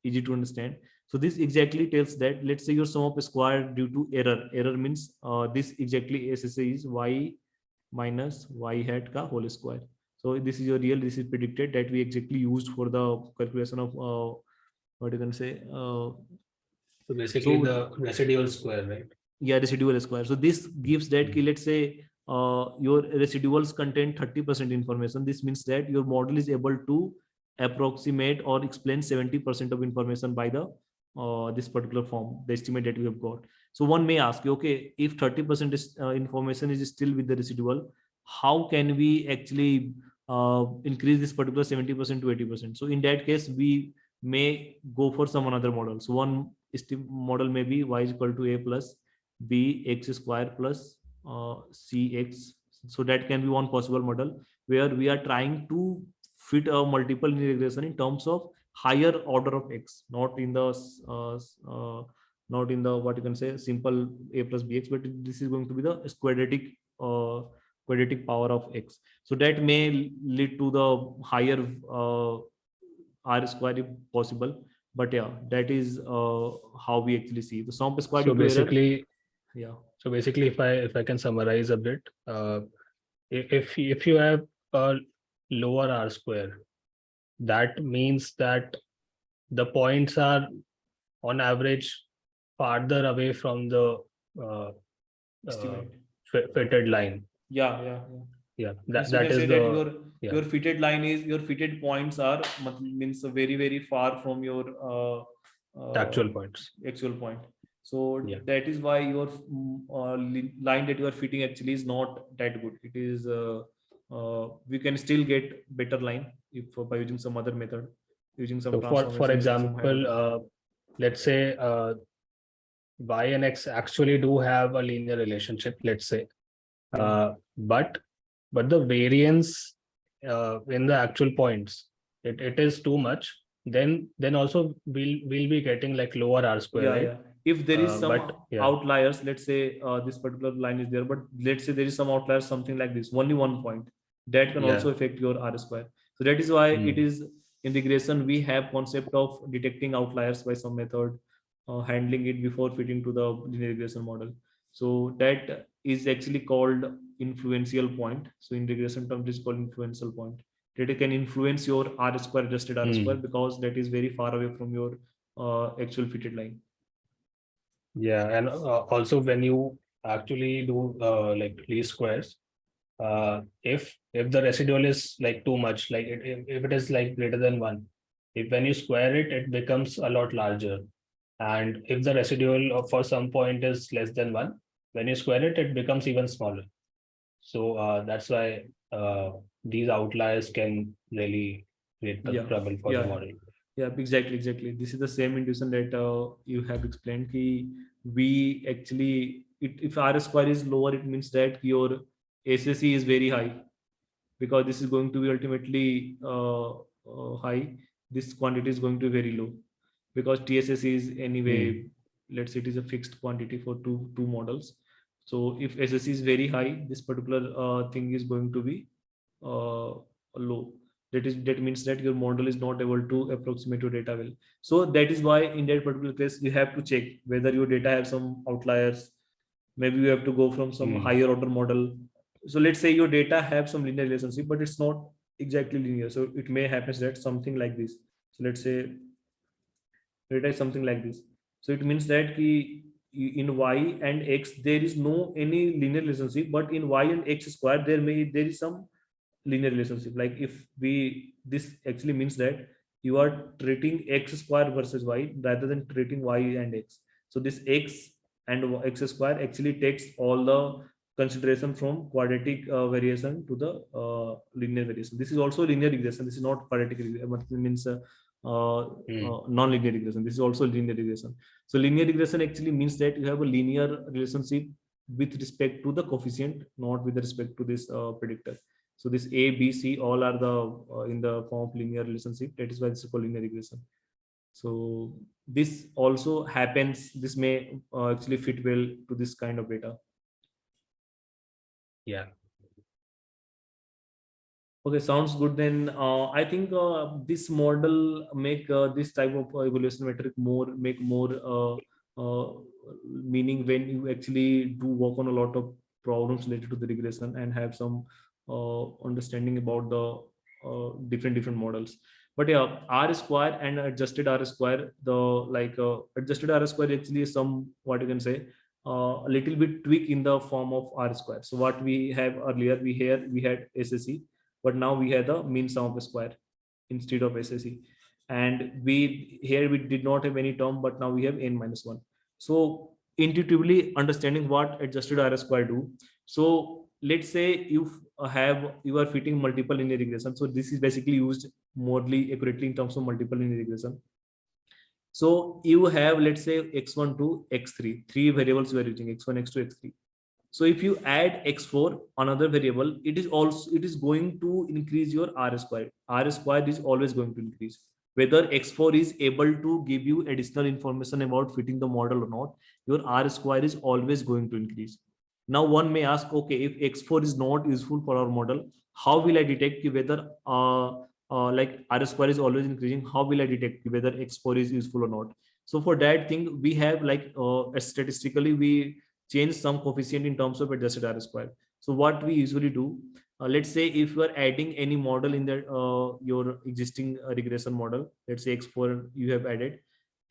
easy to understand. So this exactly tells that, let's say your sum of square due to error means this exactly SSA is y minus y hat ka whole square. So this is your real, this is predicted, that we exactly used for the calculation of what you can say. So basically the residual square, right? Yeah, residual square. So this gives that ki, let's say your residuals contain 30% information. This means that your model is able to approximate or explain 70% of information by the this particular form, the estimate that we have got. So one may ask you, okay, if 30% is, information is still with the residual, how can we actually increase this particular 70% to 80%? So in that case, we may go for some another model. So one model may be y is equal to a plus b x square plus cx. So that can be one possible model where we are trying to fit a multiple linear regression in terms of higher order of x, not in the not in the what you can say simple a plus bx, but this is going to be the quadratic power of x. So that may lead to the higher r square if possible. But yeah, that is how we actually see the sum square So due to error. basically, Yeah. so basically, if I can summarize a bit, if you have a lower r square, that means that the points are on average farther away from the uh, uh, Estimate. fitted line. Yeah, yeah, yeah. Yeah, Means you that can is say that the, yeah. your fitted line is, your fitted points are means very very far from your Actual points. actual point. So Yeah. that is why your line that you are fitting actually is not that good. It is we can still get better line if by using some other method, using some So for transformation using some higher example, order. let's say y and x actually do have a linear relationship, let's say, Yeah. but the variance in the actual points, it is too much. Then also we'll be getting like lower r square, Yeah, right? yeah. If there is some But yeah, outliers, let's say this particular line is there, but let's say there is some outliers, something like this, only one point, that can yeah. also affect your R square. So that is why it Hmm. is in regression, we have concept of detecting outliers by some method, handling it before fitting to the linear regression model. So that is actually called influential point. So in regression terms, it is called influential point. That it can influence your R square, adjusted R square, Hmm. because that is very far away from your actual fitted line. Yeah, and also when you actually do like least squares, if the residual is like too much, like if it is like greater than one, if when you square it, it becomes a lot larger. And if the residual for some point is less than one, when you square it, it becomes even smaller. So that's why these outliers can really create the Yeah, trouble for the yeah, model. yeah, exactly, exactly. This is the same intuition that you have explained. Ki we actually, if R square is lower, it means that your SSE is very high, because this is going to be ultimately high. This quantity is going to be very low, because TSS is anyway, Hmm. let's say it is a fixed quantity for two models. So if SSE is very high, this particular thing is going to be low. That means that your model is not able to approximate your data well. So that is why in that particular case you have to check whether your data have some outliers. Maybe you have to go from some Hmm. higher order model. So let's say your data have some linear relationship, but it's not exactly linear. So it may happen that something like this. So let's say data is something like this. So it means that in y and x there is no any linear relationship, but in y and x square there is some linear relationship. Like if we, this actually means that you are treating x square versus y rather than treating y and x. So this x and x square actually takes all the consideration from quadratic variation to the linear variation. This is also linear regression. This is not quadratic regression. It means non-linear regression. This is also linear regression. So linear regression actually means that you have a linear relationship with respect to the coefficient, not with respect to this predictor. So this A, B, C all are the in the form of linear relationship. That is why it's called linear regression. So this also happens. This may actually fit well to this kind of data. Yeah. Okay, sounds good. Then I think this model make this type of evaluation metric make more meaning when you actually do work on a lot of problems related to the regression and have some understanding about the different models. But yeah, R square and adjusted R square, the adjusted R square actually is some, what you can say, a little bit tweak in the form of R square. So what we have earlier, we had SSE, but now we have the mean sum of a square instead of SSE. And we did not have any term, but now we have n minus 1. So intuitively understanding what adjusted R square do. So let's say you are fitting multiple linear regression. So this is basically used morely accurately in terms of multiple linear regression. So you have, let's say, x1 to x3, three variables you are using, x1, x2, x3. So if you add x4, another variable, it is going to increase your R square. R square is always going to increase. Whether x4 is able to give you additional information about fitting the model or not, your R square is always going to increase. Now one may ask, okay, if x4 is not useful for our model, how will I detect whether like R square is always increasing? How will I detect whether x4 is useful or not? So for that thing, we have statistically we change some coefficient in terms of adjusted R square. So what we usually do, let's say if you are adding any model in the your existing regression model, let's say x4 you have added,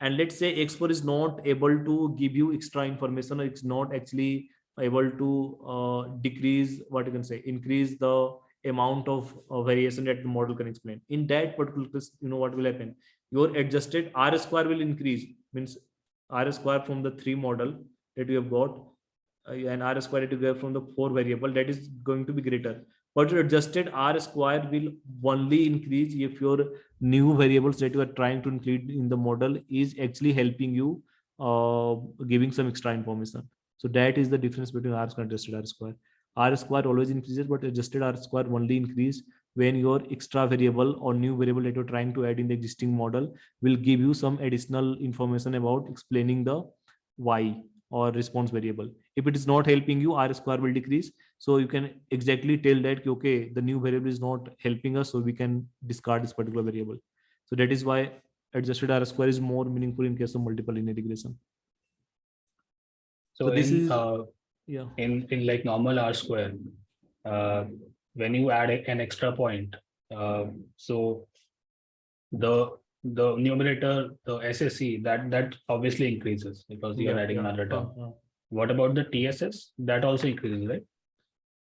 and let's say x4 is not able to give you extra information, or it's not actually able to decrease, what you can say, increase the amount of variation that the model can explain. In that particular case, what will happen? Your adjusted R square will increase, means R square from the 3 model that you have got, and R square that you get from the 4 variable, that is going to be greater. But your adjusted R square will only increase if your new variables that you are trying to include in the model is actually helping you giving some extra information. So that is the difference between R square and adjusted R square. R square always increases, but adjusted R square only increase when your extra variable or new variable that you're trying to add in the existing model will give you some additional information about explaining the y or response variable. If it is not helping you, R square will decrease. So you can exactly tell that, okay, the new variable is not helping us, so we can discard this particular variable. So that is why adjusted R square is more meaningful in case of multiple linear regression. So So this is, yeah. in like normal R square, uh, when you add an extra point, so the numerator, the SSE, that obviously increases because you are Yeah, adding yeah. another term. What about the TSS? That also increases, right?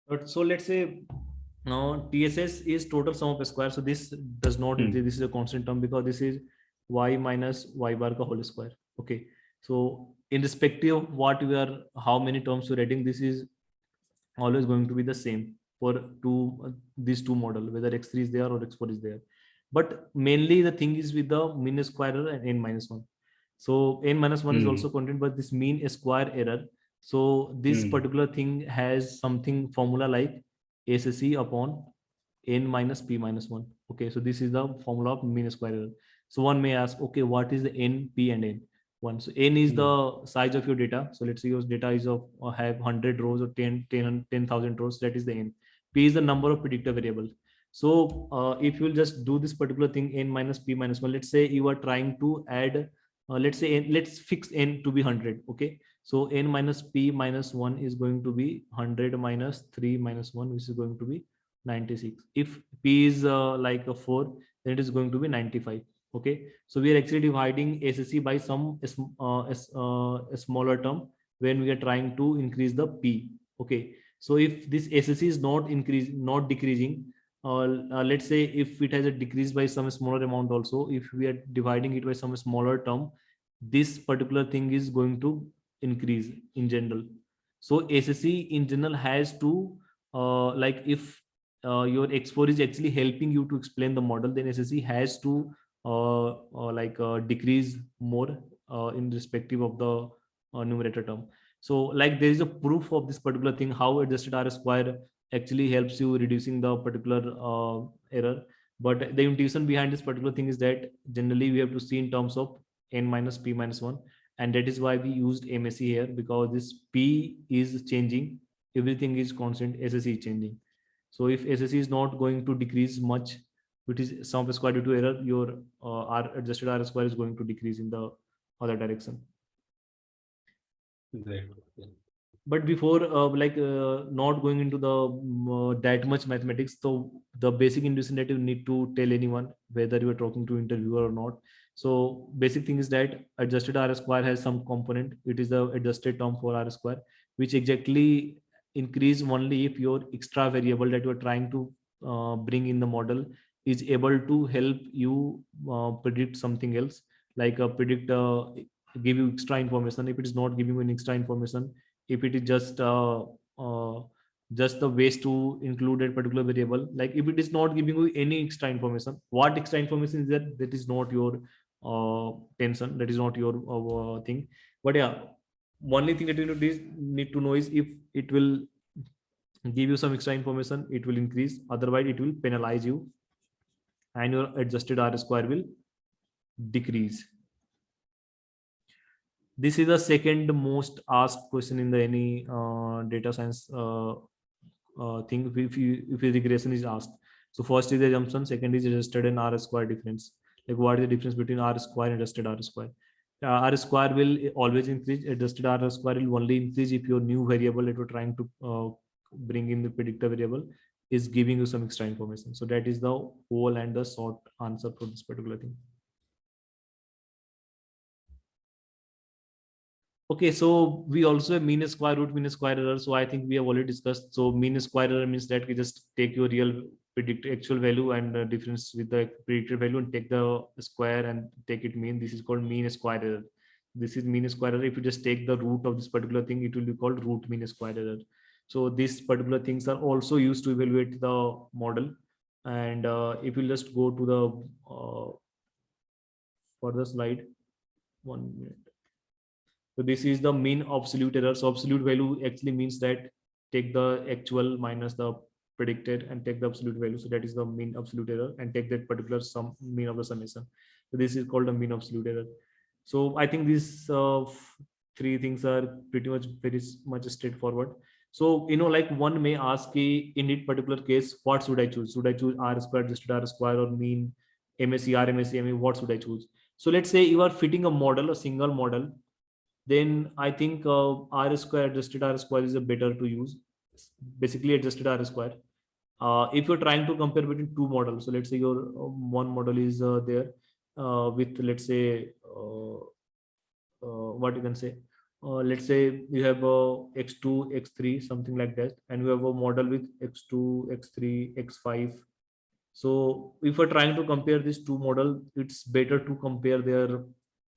But so let's say now TSS is total sum of a square. So this does not increase. This is a constant term because this is y minus y bar ka whole square. Okay. So in respective of what we are, how many terms you're adding, this is always going to be the same for these two model, whether x3 is there or x4 is there. But mainly the thing is with the mean square error and n minus 1. So n minus 1 is also contained by this mean square error. So this particular thing has something formula like SSE upon n minus p minus 1. Okay, so this is the formula of mean square error. So one may ask, okay, what is the n, p and n? One. So n is the size of your data. So let's say your data is of have 100 rows or 10,000 rows. That is the n. P is the number of predictor variables. So if you will just do this particular thing, n minus p minus 1, let's say you are trying to add, let's say let's fix n to be 100. Okay. So n minus p minus 1 is going to be 100 minus 3 minus 1, which is going to be 96. If p is like a 4, then it is going to be 95. Okay, so we are actually dividing SSE by some a smaller term when we are trying to increase the p. Okay, so if this SSE is not decreasing, let's say if it has a decrease by some smaller amount also, if we are dividing it by some smaller term, this particular thing is going to increase in general. So SSE in general has to like if your X4 is actually helping you to explain the model, then SSE has to decrease more in respective of the numerator term. So like there is a proof of this particular thing, how adjusted R square actually helps you reducing the particular error. But the intuition behind this particular thing is that generally we have to see in terms of n minus p minus 1, and that is why we used MSE here, because this p is changing, everything is constant, SSE is changing. So if SSE is not going to decrease much, which is sum of square due to error, your R adjusted R square is going to decrease in the other direction. Great. But before not going into the that much mathematics, so the basic intuition that you need to tell anyone, whether you are talking to interviewer or not. So basic thing is that adjusted R square has some component, it is the adjusted term for R square, which exactly increase only if your extra variable that you are trying to bring in the model is able to help you predict something else, like predict give you extra information. If it is not giving you any extra information, if it is just the ways to include a particular variable, like if it is not giving you any extra information, what extra information is that, that is not your tension, that is not your thing. But yeah, only thing that you need to know is if it will give you some extra information, it will increase, otherwise it will penalize you and your adjusted R square will decrease. This is the second most asked question in the any data science thing, if regression is asked. So first is the assumption, second is adjusted and R square difference. Like what is the difference between R square and adjusted R square? R square will always increase, adjusted R square will only increase if your new variable that you're trying to bring in the predictor variable is giving you some extra information. So that is the whole and the short answer for this particular thing. Okay, so we also have mean square root, mean square error. So I think we have already discussed. So mean square error means that we just take your real actual value and difference with the predicted value and take the square and take it mean. This is called mean square error. This is mean square error. If you just take the root of this particular thing, it will be called root mean square error. So these particular things are also used to evaluate the model. And if you just go to the further slide, 1 minute. So this is the mean absolute error. So absolute value actually means that take the actual minus the predicted and take the absolute value. So that is the mean absolute error, and take that particular sum mean of the summation. So this is called a mean absolute error. So I think these three things are pretty much very much straightforward. So like one may ask, in it particular case, what should I choose? Should I choose R square, adjusted R square, or mean MSE, RMSE? I mean, what should I choose? So let's say you are fitting a model, a single model, then I think R square, adjusted R square is a better to use. Basically, adjusted R square. If you're trying to compare between two models, so let's say your one model is there with, let's say, what you can say. Let's say you have x2, x3, something like that, and you have a model with x2, x3, x5. So if we're trying to compare these two models, it's better to compare their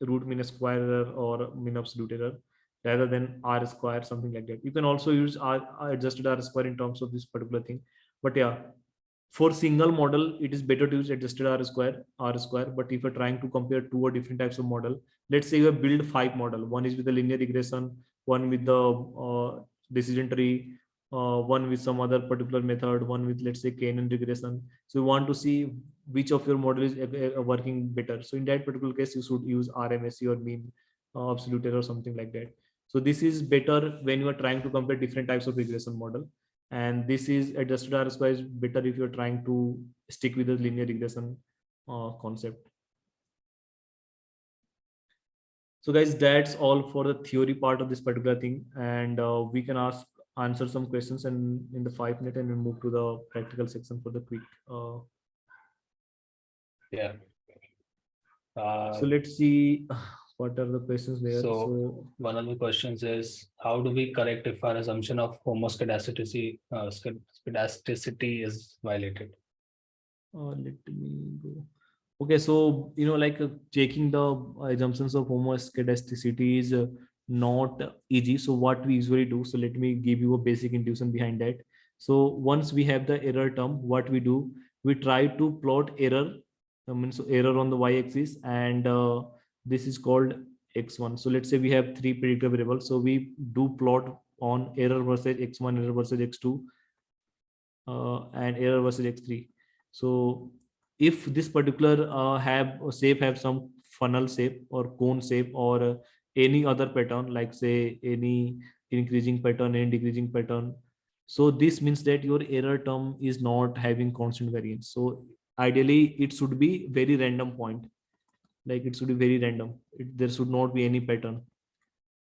root mean square error or mean absolute error rather than R square, something like that. You can also use adjusted R square in terms of this particular thing. But yeah, for single model, it is better to use adjusted R square. But if you're trying to compare two or different types of model, let's say you have built 5 model. One is with the linear regression, one with the decision tree, one with some other particular method, one with, let's say, K-NN regression. So you want to see which of your model is working better. So in that particular case, you should use RMSE or mean absolute error or something like that. So this is better when you are trying to compare different types of regression model. And this is adjusted R square is better if you're trying to stick with the linear regression concept. So guys, that's all for the theory part of this particular thing. And we can answer some questions and in the 5 minutes, and we move to the practical section for the quick. Yeah. So let's see what are the questions there. So one of the questions is, how do we correct if our assumption of homoscedasticity is violated? Let me go. Okay, so like checking the assumptions of homoscedasticity is not easy. So what we usually do, so let me give you a basic intuition behind that. So once we have the error term, what we do, we try to plot error. I mean, so error on the y-axis, and this is called x1. So let's say we have three predictor variables. So we do plot on error versus x1, error versus x2, and error versus x3. So if this particular have shape have some funnel shape or cone shape, or any other pattern, like say any increasing pattern and decreasing pattern, so this means that your error term is not having constant variance. So ideally it should be very random point, like it should be very random. There should not be any pattern,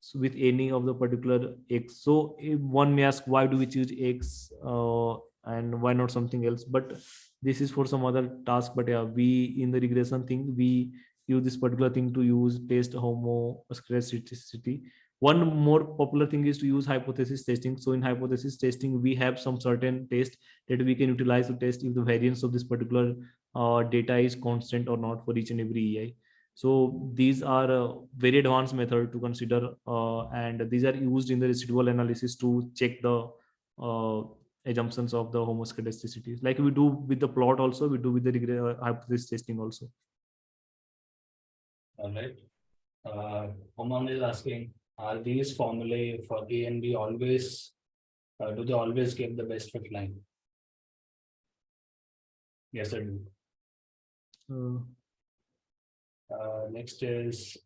so with any of the particular x. So if one may ask, why do we choose x, and why not something else? But this is for some other task. But yeah, we in the regression thing, we use this particular thing to use test homoscedasticity. One more popular thing is to use hypothesis testing. So in hypothesis testing, we have some certain test that we can utilize to test if the variance of this particular data is constant or not for each and every ei. So these are a very advanced method to consider, and these are used in the residual analysis to check the uh, assumptions of the homoscedasticity. Like we do with the plot also, we do with the hypothesis testing also. All right. Oman is asking, are these formulae for A and B always, do they always give the best fit line? Yes, I do. Uh, Next is,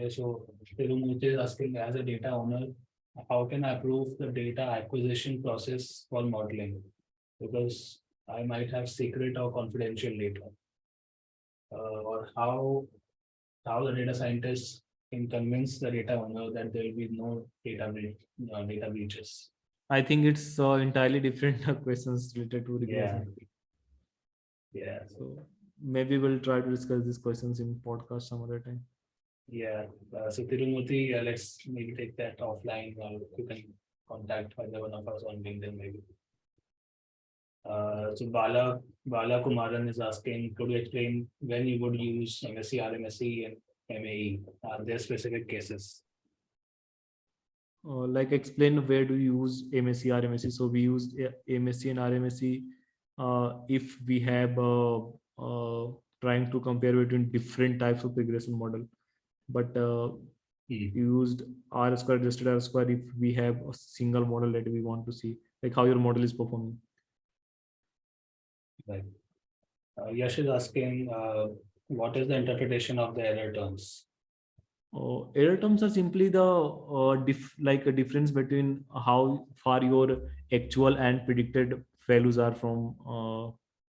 so Tirumuchi is asking, as a data owner, how can I approve the data acquisition process for modeling? Because I might have secret or confidential data. Or how the data scientist can convince the data owner that there will be no data breaches. I think it's entirely different questions related to Yeah, regression. yeah, So maybe we'll try to discuss these questions in podcast some other time. yeah. So Tirumurthy, let's maybe take that offline, or you can contact either one of us on LinkedIn maybe. So Bala Kumaran is asking, could you explain when you would use MSc, RMSc, and MAE? Are there specific cases? Like explain where do you use MSc, RMSc. So we use MSc and RMSc if we have trying to compare between different types of regression model. But used R square adjusted R square if we have a single model that we want to see, like how your model is performing. Right. Yash is asking, what is the interpretation of the error terms? Error terms are simply the like a difference between how far your actual and predicted values are from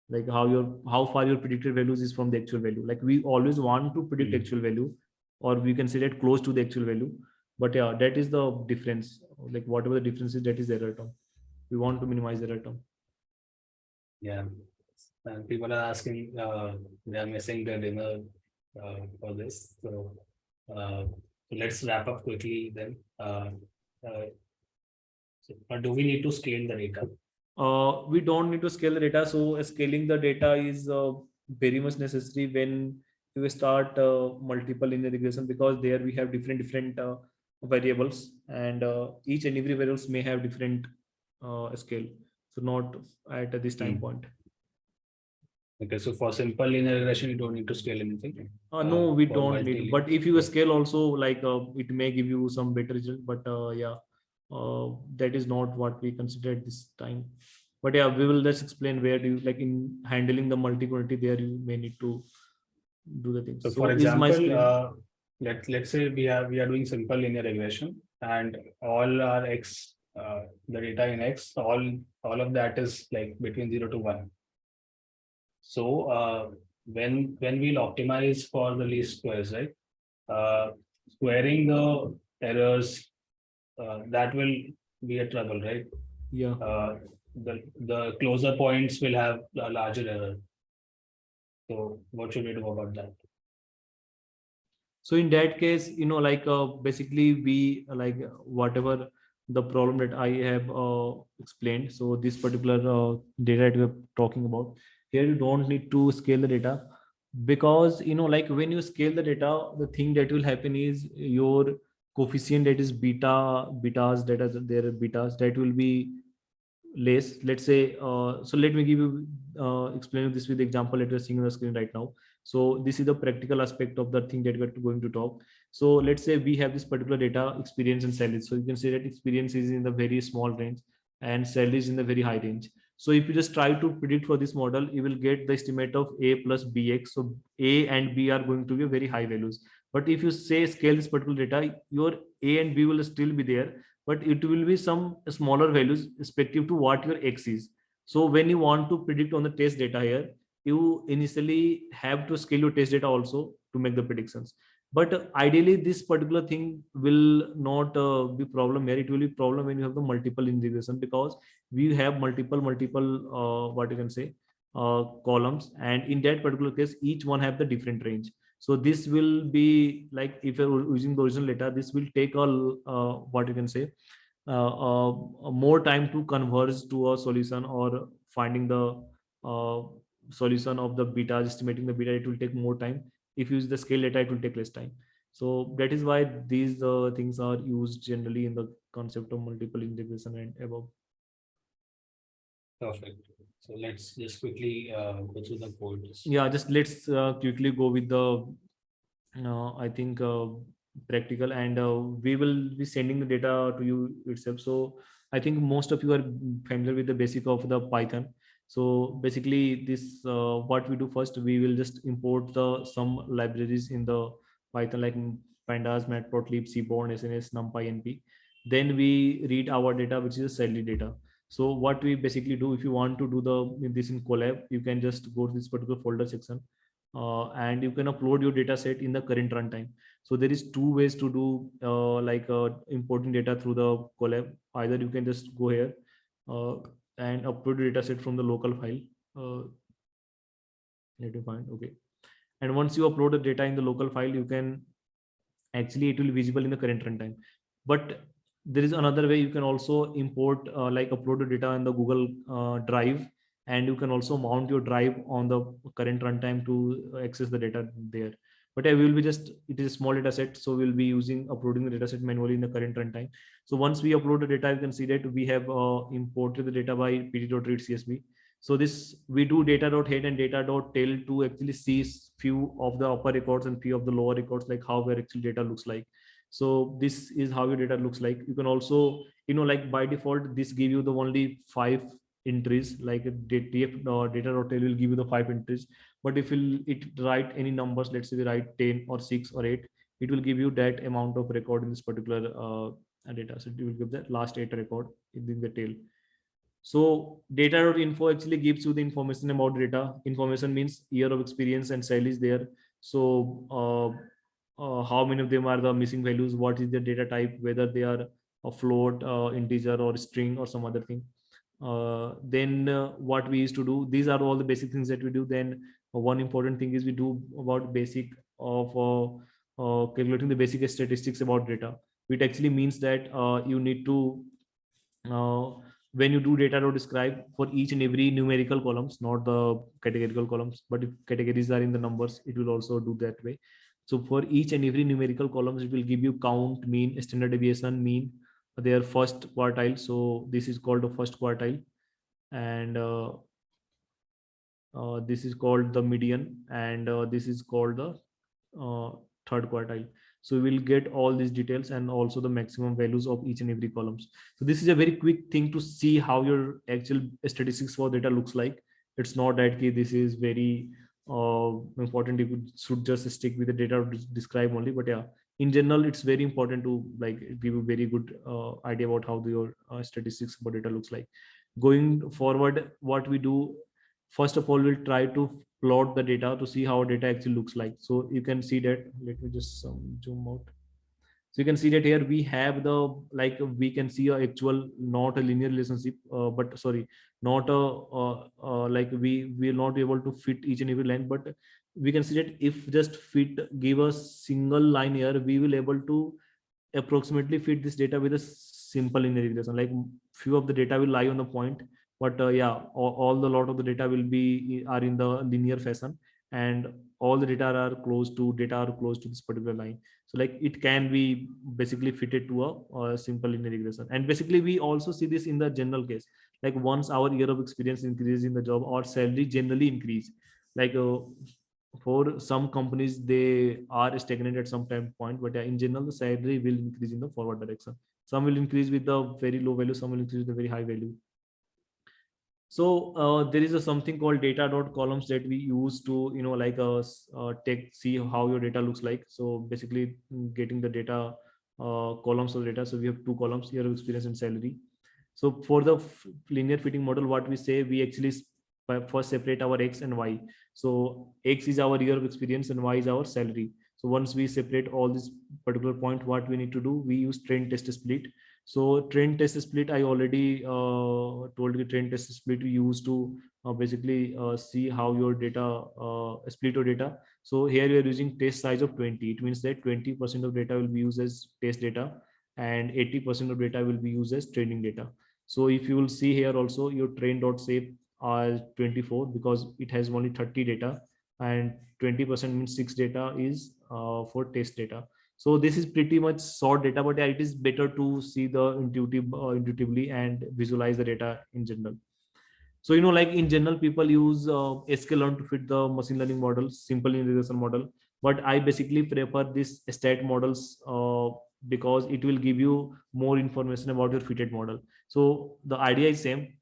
like how far your predicted values is from the actual value. Like we always want to predict Hmm. actual value, or we can say that close to the actual value. But yeah, that is the difference. Like whatever the difference is, that is error term. We want to minimize error term. Yeah. And people are asking, they are missing the dinner for this. So let's wrap up quickly then. Uh, do we need to scale the data? We don't need to scale the data. So scaling the data is very much necessary when you start multiple linear regression, because there we have different variables, and each and every variables may have different scale. So not at this time Hmm. point. Okay, so for simple linear regression, you don't need to scale anything. No, we For don't need. But if you yeah. scale also, like it may give you some better result. But yeah, that is not what we consider at this time. But yeah, we will just explain where do you like in handling the multi-quantity. There you may need to do the things. So for So is my example, screen? let's say we are doing simple linear regression, and all our x, the data in x, all of that is like between 0 to 1. So when we'll optimize for the least squares, right? Squaring the errors that will be a trouble, right? Yeah. The closer points will have a larger error. So what should we do about that? So in that case, like basically we whatever the problem that I have explained. So this particular data that we're talking about here, you don't need to scale the data, because like when you scale the data, the thing that will happen is your coefficient, that is betas that are there, betas that will be less. Let's say so let me give you explain this with the example that you're seeing on the screen right now. So this is the practical aspect of the thing that we're going to talk. So let's say we have this particular data, experience and salary. So you can say that experience is in the very small range and salary is in the very high range. So if you just try to predict for this model, you will get the estimate of a plus bx. So a and b are going to be very high values. But if you say scale this particular data, your a and b will still be there, but it will be some smaller values respective to what your x is. So when you want to predict on the test data here, you initially have to scale your test data also to make the predictions. But ideally this particular thing will not be problem here. It will be problem when you have the multiple integration, because we have multiple what you can say columns, and in that particular case each one have the different range. So this will be like, if you're using the original data, this will take a what you can say more time to converge to a solution, or finding the uh, solution of the beta, estimating the beta, it will take more time. If you use the scale data, it will take less time. So that is why these things are used generally in the concept of multiple integration and above. Perfect. So let's just quickly go through the codes. Yeah, just let's quickly go with the I think practical, and we will be sending the data to you itself. So I think most of you are familiar with the basic of the Python. So basically, this what we do first, we will just import the some libraries in the Python, like pandas, matplotlib, seaborn, sns, numpy, np. Then we read our data, which is salary data. So what we basically do, if you want to do the this in collab, you can just go to this particular folder section, and you can upload your data set in the current runtime. So there is two ways to do importing data through the collab. Either you can just go here uh, and upload your data set from the local file. uh, Let me find. Okay, and once you upload the data in the local file, you can actually, it will be visible in the current runtime. But there is another way. You can also import upload the data in the Google drive, and you can also mount your drive on the current runtime to access the data there. But we will be just, it is a small data set, so we'll be using uploading the data set manually in the current runtime. So once we upload the data, you can see that we have imported the data by pt.read csv. So this, we do data.head and data.tail to actually see few of the upper records and few of the lower records, like how your actual data looks like. So this is how your data looks like. You can also, like by default, this give you the only 5 entries, like data.tail will give you the 5 entries. But if it write any numbers, let's say we write 10 or 6 or 8, it will give you that amount of record in this particular data. So it will give the last 8 record in the tail. So data.info actually gives you the information about data. Information means year of experience and style is there. So how many of them are the missing values? What is the data type? Whether they are a float, integer, or string, or some other thing. Then what we used to do, these are all the basic things that we do. Then one important thing is we do about basic of calculating the basic statistics about data, which actually means that you need to uh, when you do data.describe for each and every numerical columns, not the categorical columns, but if categories are in the numbers, it will also do that way. So for each and every numerical columns, it will give you count, mean, standard deviation, mean, their first quartile. So this is called the first quartile, and this is called the median, and this is called the uh, third quartile. So we will get all these details and also the maximum values of each and every columns. So this is a very quick thing to see how your actual statistics for data looks like. It's not that this is very important, you should just stick with the data to describe only. But yeah, in general, it's very important to like give a very good idea about how your statistics for data looks like. Going forward, what we do, first of all, we'll try to plot the data to see how data actually looks like. So you can see that, let me just zoom out. So you can see that here we have the, like we can see a actual, not a linear relationship, but sorry, not a like we will not be able to fit each and every line, but we can see that if just fit give a single line here, we will able to approximately fit this data with a simple linear regression. Like few of the data will lie on the point, but yeah, all the lot of the data will be are in the linear fashion, and all the data are close to this particular line. So like it can be basically fitted to a simple linear regression. And basically we also see this in the general case, like once our year of experience increases in the job, our salary generally increase. Like for some companies they are stagnant at some time point, but in general the salary will increase in the forward direction. Some will increase with the very low value, some will increase with the very high value. So there is a something called data dot columns that we use to, like take see how your data looks like. So basically getting the data, columns of data. So we have two columns, year of experience and salary. So for the linear fitting model, what we say, we actually first separate our X and Y. So X is our year of experience and Y is our salary. So once we separate all this particular point, what we need to do, we use trend test split. So trend test split, I already told you, trend test split we use to basically see how your data, split your data. So here we are using test size of 20. It means that 20% of data will be used as test data and 80% of data will be used as training data. So if you will see here also, your train dot shape are 24 because it has only 30 data, and 20% means 6 data is for test data. So this is pretty much short data, but yeah, it is better to see the intuitively and visualize the data in general. So like in general, people use sklearn to fit the machine learning models, simple regression model. But I basically prefer this stat models because it will give you more information about your fitted model. So the idea is same.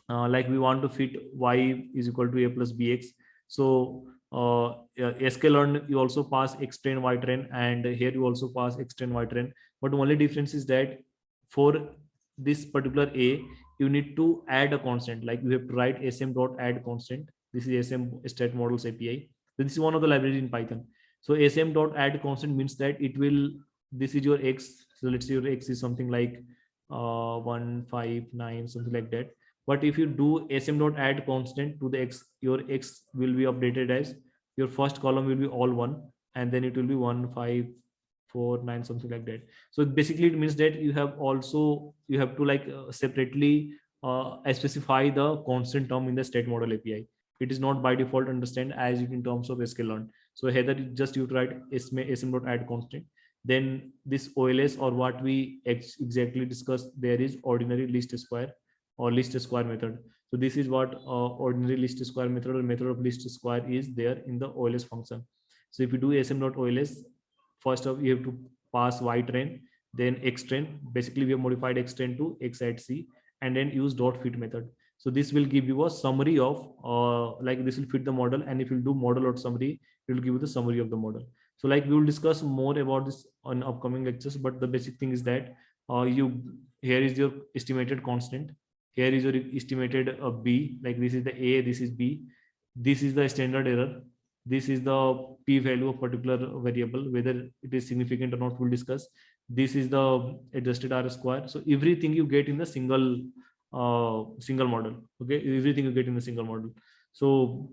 Like we want to fit y is equal to a plus bx. So sklearn, you also pass x train y train, and here you also pass x train y train. But the only difference is that for this particular a, you need to add a constant. Like you have to write sm dot add constant. This is sm stat models api. So this is one of the libraries in python. So sm dot add constant means that it will, this is your x. So let's say your x is something like 159, something like that. But if you do sm dot add constant to the x, your x will be updated as, your first column will be all one, and then it will be 1549, something like that. So basically it means that you have also, you have to like separately specify the constant term in the state model api. It is not by default understand as it in terms of sklearn. So here that just you write sm dot add constant. Then this ols, or what we exactly discussed there, is ordinary least square or least square method. So this is what ordinary least square method or method of least square is there in the OLS function. So if you do sm.ols, first of you have to pass y train, then x train. Basically we have modified x train to x at c, and then use dot fit method. So this will give you a summary of like this will fit the model, and if you do model dot summary, it will give you the summary of the model. So like we will discuss more about this on upcoming lectures, but the basic thing is that you, here is your estimated constant, here is your estimated b, like this is the a, this is b, this is the standard error, this is the p value of particular variable, whether it is significant or not we'll discuss. This is the adjusted r square. So everything you get in the single model. Okay, everything you get in the single model. So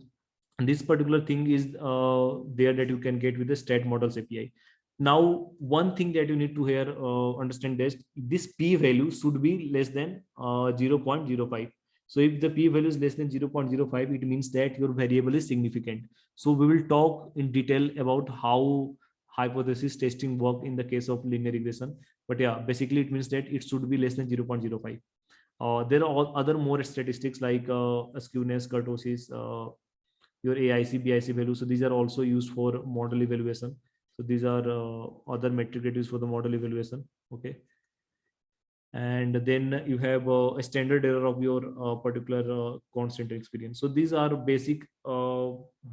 this particular thing is there that you can get with the stat models api. Now one thing that you need to here understand is this p value should be less than 0.05. So if the p value is less than 0.05, it means that your variable is significant. So we will talk in detail about how hypothesis testing work in the case of linear regression. But yeah, basically it means that it should be less than 0.05. There are all other more statistics like skewness, kurtosis, your AIC, BIC value. So these are also used for model evaluation. So these are other metric that is for the model evaluation. Okay. And then you have a standard error of your particular constant experience. So these are basic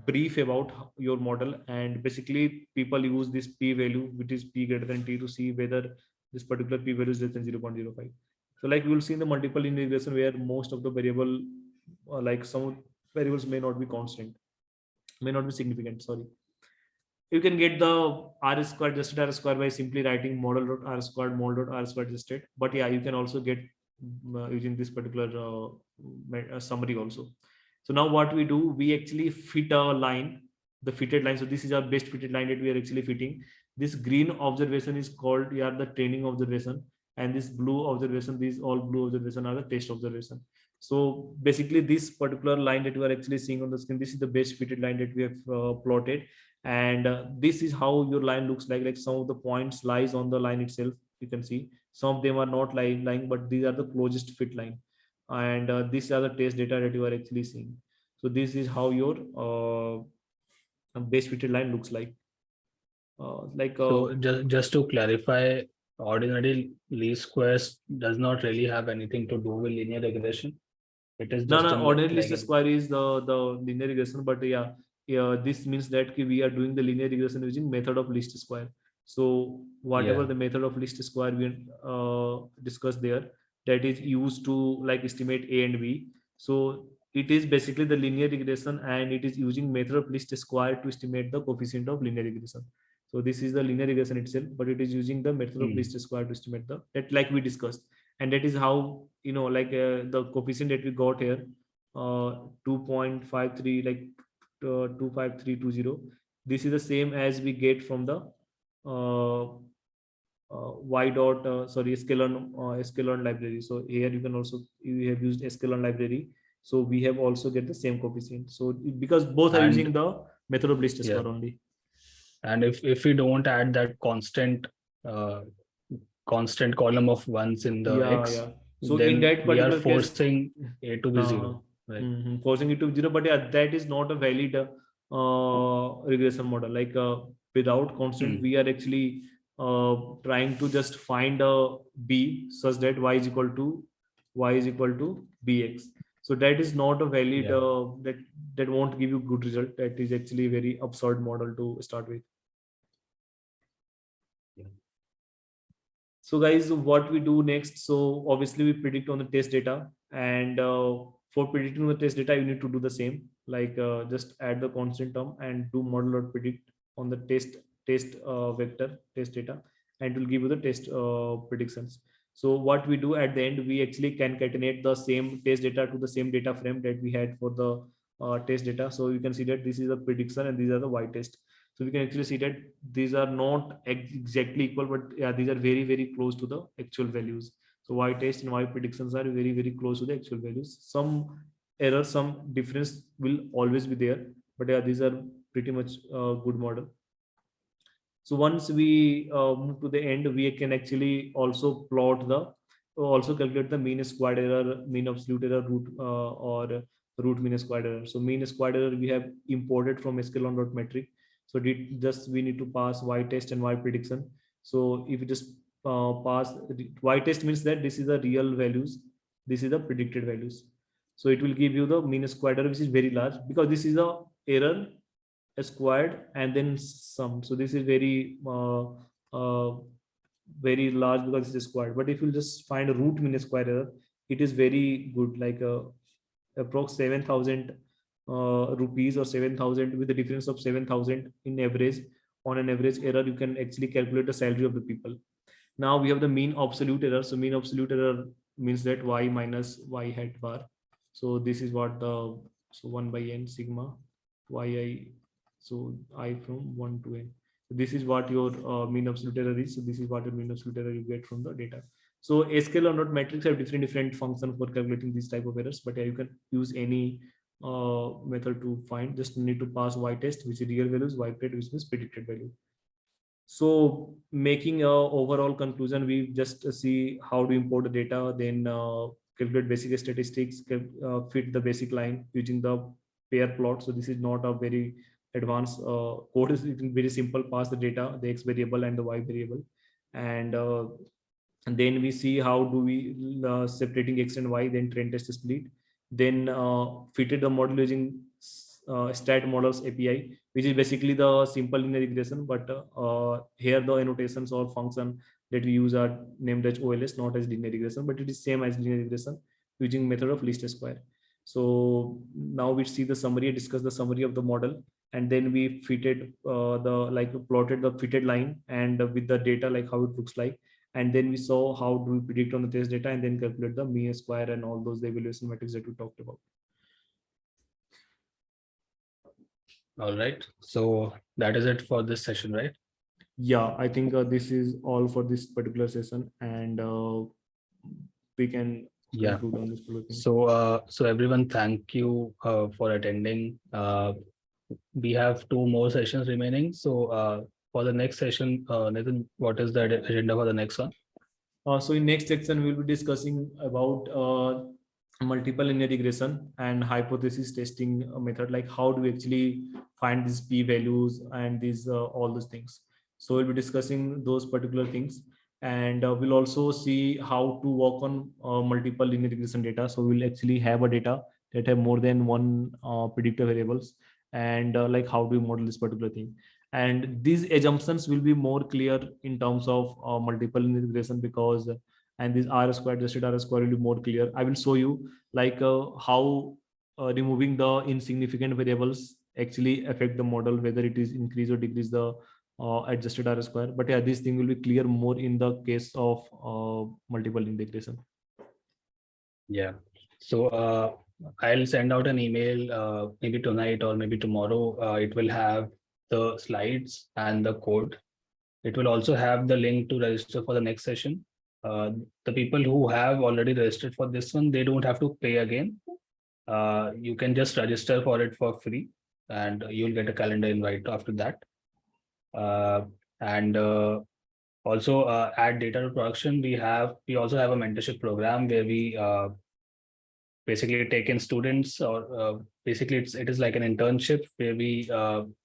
brief about your model, and basically people use this p value, which is p greater than t, to see whether this particular p value is less than 0.05. So like we will see in the multiple integration where most of the variable, like some variables may not be constant, may not be significant, sorry. you can get the r squared adjusted r squared by simply writing model dot r squared model dot r squared adjusted. But yeah, you can also get using this particular summary also. So now what we do, we actually fit a line, the fitted line. So this is our best fitted line that we are actually fitting. This green observation is called, yeah, the training observation, and this blue observation, these all blue observation are the test observation. So basically this particular line that you are actually seeing on the screen, this is the best fitted line that we have plotted. And this is how your line looks like some of the points lies on the line itself. You can see some of them are not lying, but these are the closest fit line. And these are the test data that you are actually seeing. So this is how your base fitted line looks like. So just to clarify, ordinary least squares does not really have anything to do with linear regression. It is No, just no, in ordinary like least in, square is the linear regression, but yeah, yeah, this means that we are doing the linear regression using method of least square. So whatever yeah. the method of least square we discussed there, that is used to like estimate A and B. So it is basically the linear regression, and it is using method of least square to estimate the coefficient of linear regression. So this is the linear regression itself, but it is using the method of Hmm. least square to estimate the that, like we discussed. And that is how, the coefficient that we got here, 2.53, 25320. This is the same as we get from the uh, y dot sorry sklearn library. So here you can also, you have used sklearn library, so we have also get the same coefficient. So because both are And using the method of least yeah, square only. and if we don't add that uh, constant column of ones in the Yeah, x, yeah. So in then that we are particular case, forcing a to be uh, zero, right? forcing it to zero, but yeah, that is not a valid regression model. Without constant, Hmm. we are actually trying to just find a b such that y is equal to bx. So that is not a valid, Yeah. that won't give you good result. That is actually a very absurd model to start with. Yeah. So guys, what we do next? So obviously we predict on the test data, and for predicting the test data, you need to do the same. Just add the constant term and do model or predict on the test vector test data, and it will give you the test predictions. So what we do at the end, we actually concatenate the same test data to the same data frame that we had for the test data. So you can see that this is a prediction and these are the y test. So we can actually see that these are not exactly equal, but yeah, these are very, very close to the actual values. So y test and y predictions are very, very close to the actual values. Some error, some difference will always be there, but yeah, these are pretty much good model. So once we move to the end, we can actually also also calculate the mean squared error, mean absolute error, or root mean squared error. So mean squared error we have imported from sklearn.metric. So we need to pass y test and y prediction. So if you just pass y test, means that this is the real values, this is the predicted values. So it will give you the mean squared error, which is very large because this is a error squared and then sum. So this is uh, very large because this is squared. But if you just find a root mean square error, it is very good, approx 7,000 rupees or 7,000 with a difference of 7,000 in average. On an average error, you can actually calculate the salary of the people. Now we have the mean absolute error. So mean absolute error means that y minus y hat bar. So this is what the, so 1 by n sigma yi, so I from 1 to n. So this is what your mean absolute error is. So this is what your mean absolute error you get from the data. So scale or not metrics have different functions for calculating these type of errors, but yeah, you can use any method to find. Just need to pass y test, which is real values, y pred, which is predicted value. So making a overall conclusion, we just see how to import the data, then calculate basic statistics, fit the basic line using the pair plot. So this is not a very advanced code. Is very simple. Pass the data, the x variable and the y variable, and then we see how do we separating x and y, then trend test split, then fitted the model using stat models API, which is basically the simple linear regression, but here the annotations or function that we use are named as OLS, not as linear regression, but it is same as linear regression using method of least square. So now we see the summary, discuss the summary of the model. and then we fitted plotted the fitted line and with the data like how it looks like, and then we saw how do we predict on the test data, and then calculate the mean square and all those evaluation metrics that we talked about. All right. So that is it for this session, right? Yeah, I think this is all for this particular session, and we can Yeah. conclude on this particular thing. So everyone, thank you for attending. We have 2 more sessions remaining. So for the next session, Nitin, what is the agenda for the next one? So in next section, we'll be discussing about multiple linear regression and hypothesis testing method, like how do we actually find these p values and these all those things. So we'll be discussing those particular things, and we'll also see how to work on multiple linear regression data. So we'll actually have a data that have more than one predictor variables, and like how do we model this particular thing. And these assumptions will be more clear in terms of multiple regression, because and this r square, adjusted r square will be more clear. I will show you like how removing the insignificant variables actually affect the model, whether it is increase or decrease the adjusted r square. But yeah, this thing will be clear more in the case of multiple integration. Yeah. So I'll send out an email maybe tonight or maybe tomorrow. It will have the slides and the code. It will also have the link to register for the next session. The people who have already registered for this one, they don't have to pay again. You can just register for it for free, and you'll get a calendar invite after that. And also add data to production. We also have a mentorship program where we basically take in students, or basically it is like an internship where we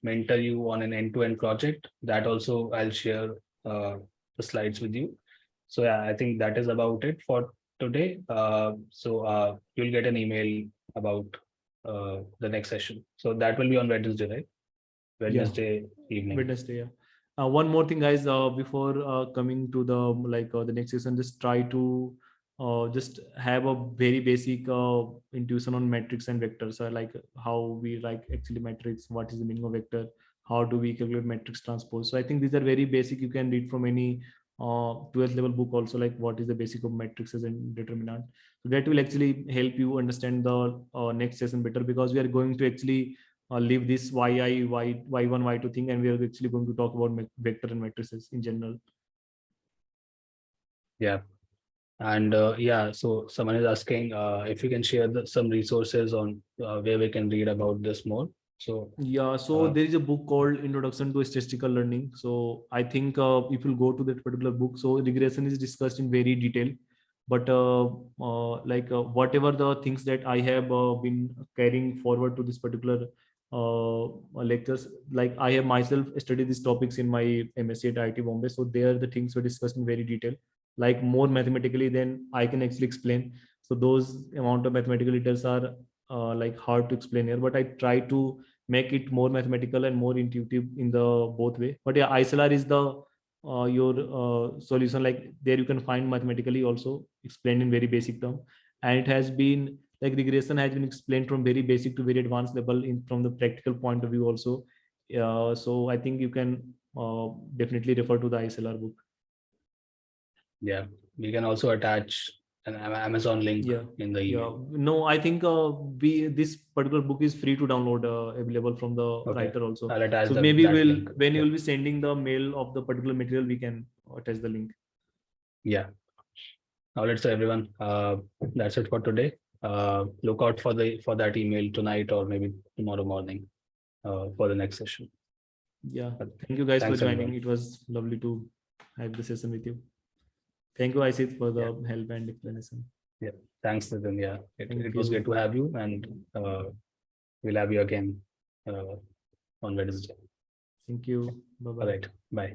mentor you on an end-to-end project. That also I'll share the slides with you. So yeah, I think that is about it for today. So you'll get an email about the next session. So that will be on Wednesday, right? Wednesday evening. Wednesday, yeah. One more thing, guys, before coming to the next session, just try to just have a very basic intuition on metrics and vectors, like how we like actually metrics, what is the meaning of vector, how do we calculate matrix transpose. So I think these are very basic. You can read from any 12th level book also, like what is the basic of matrices and determinant. So that will actually help you understand the next session better, because we are going to actually leave this y1 y2 thing, and we are actually going to talk about vector and matrices in general. Yeah. And yeah, so someone is asking if you can share some resources on where we can read about this more. So Yeah, so there is a book called Introduction to Statistical Learning. So I think if you go to that particular book, so regression is discussed in very detail. But whatever the things that I have been carrying forward to this particular lectures, like I have myself studied these topics in my MSc at IIT Bombay. So there the things were discussed in very detail, like more mathematically than I can actually explain. So those amount of mathematical details are like hard to explain here, but I try to make it more mathematical and more intuitive in the both way. But yeah, ISLR is the your solution. Like there you can find mathematically also explained in very basic term, and it has been like regression has been explained from very basic to very advanced level in from the practical point of view also. So I think you can definitely refer to the ISLR book. yeah, we can also attach an Amazon link in the email. No, I think this particular book is free to download, available from the writer also. I'll attach So maybe that link. when you will be sending the mail of the particular material, we can attach the link. Yeah. All right, so everyone, that's it for today. Look out for that email tonight or maybe tomorrow morning for the next session. Yeah, thank you guys for Thanks, joining. everyone. It was lovely to have the session with you. Thank you, Isit, for the help and explanation. Yeah, thanks, Nitin. Yeah, it was you. great to have you, and we'll have you again on Wednesday. Thank you. Bye All bye. right, bye.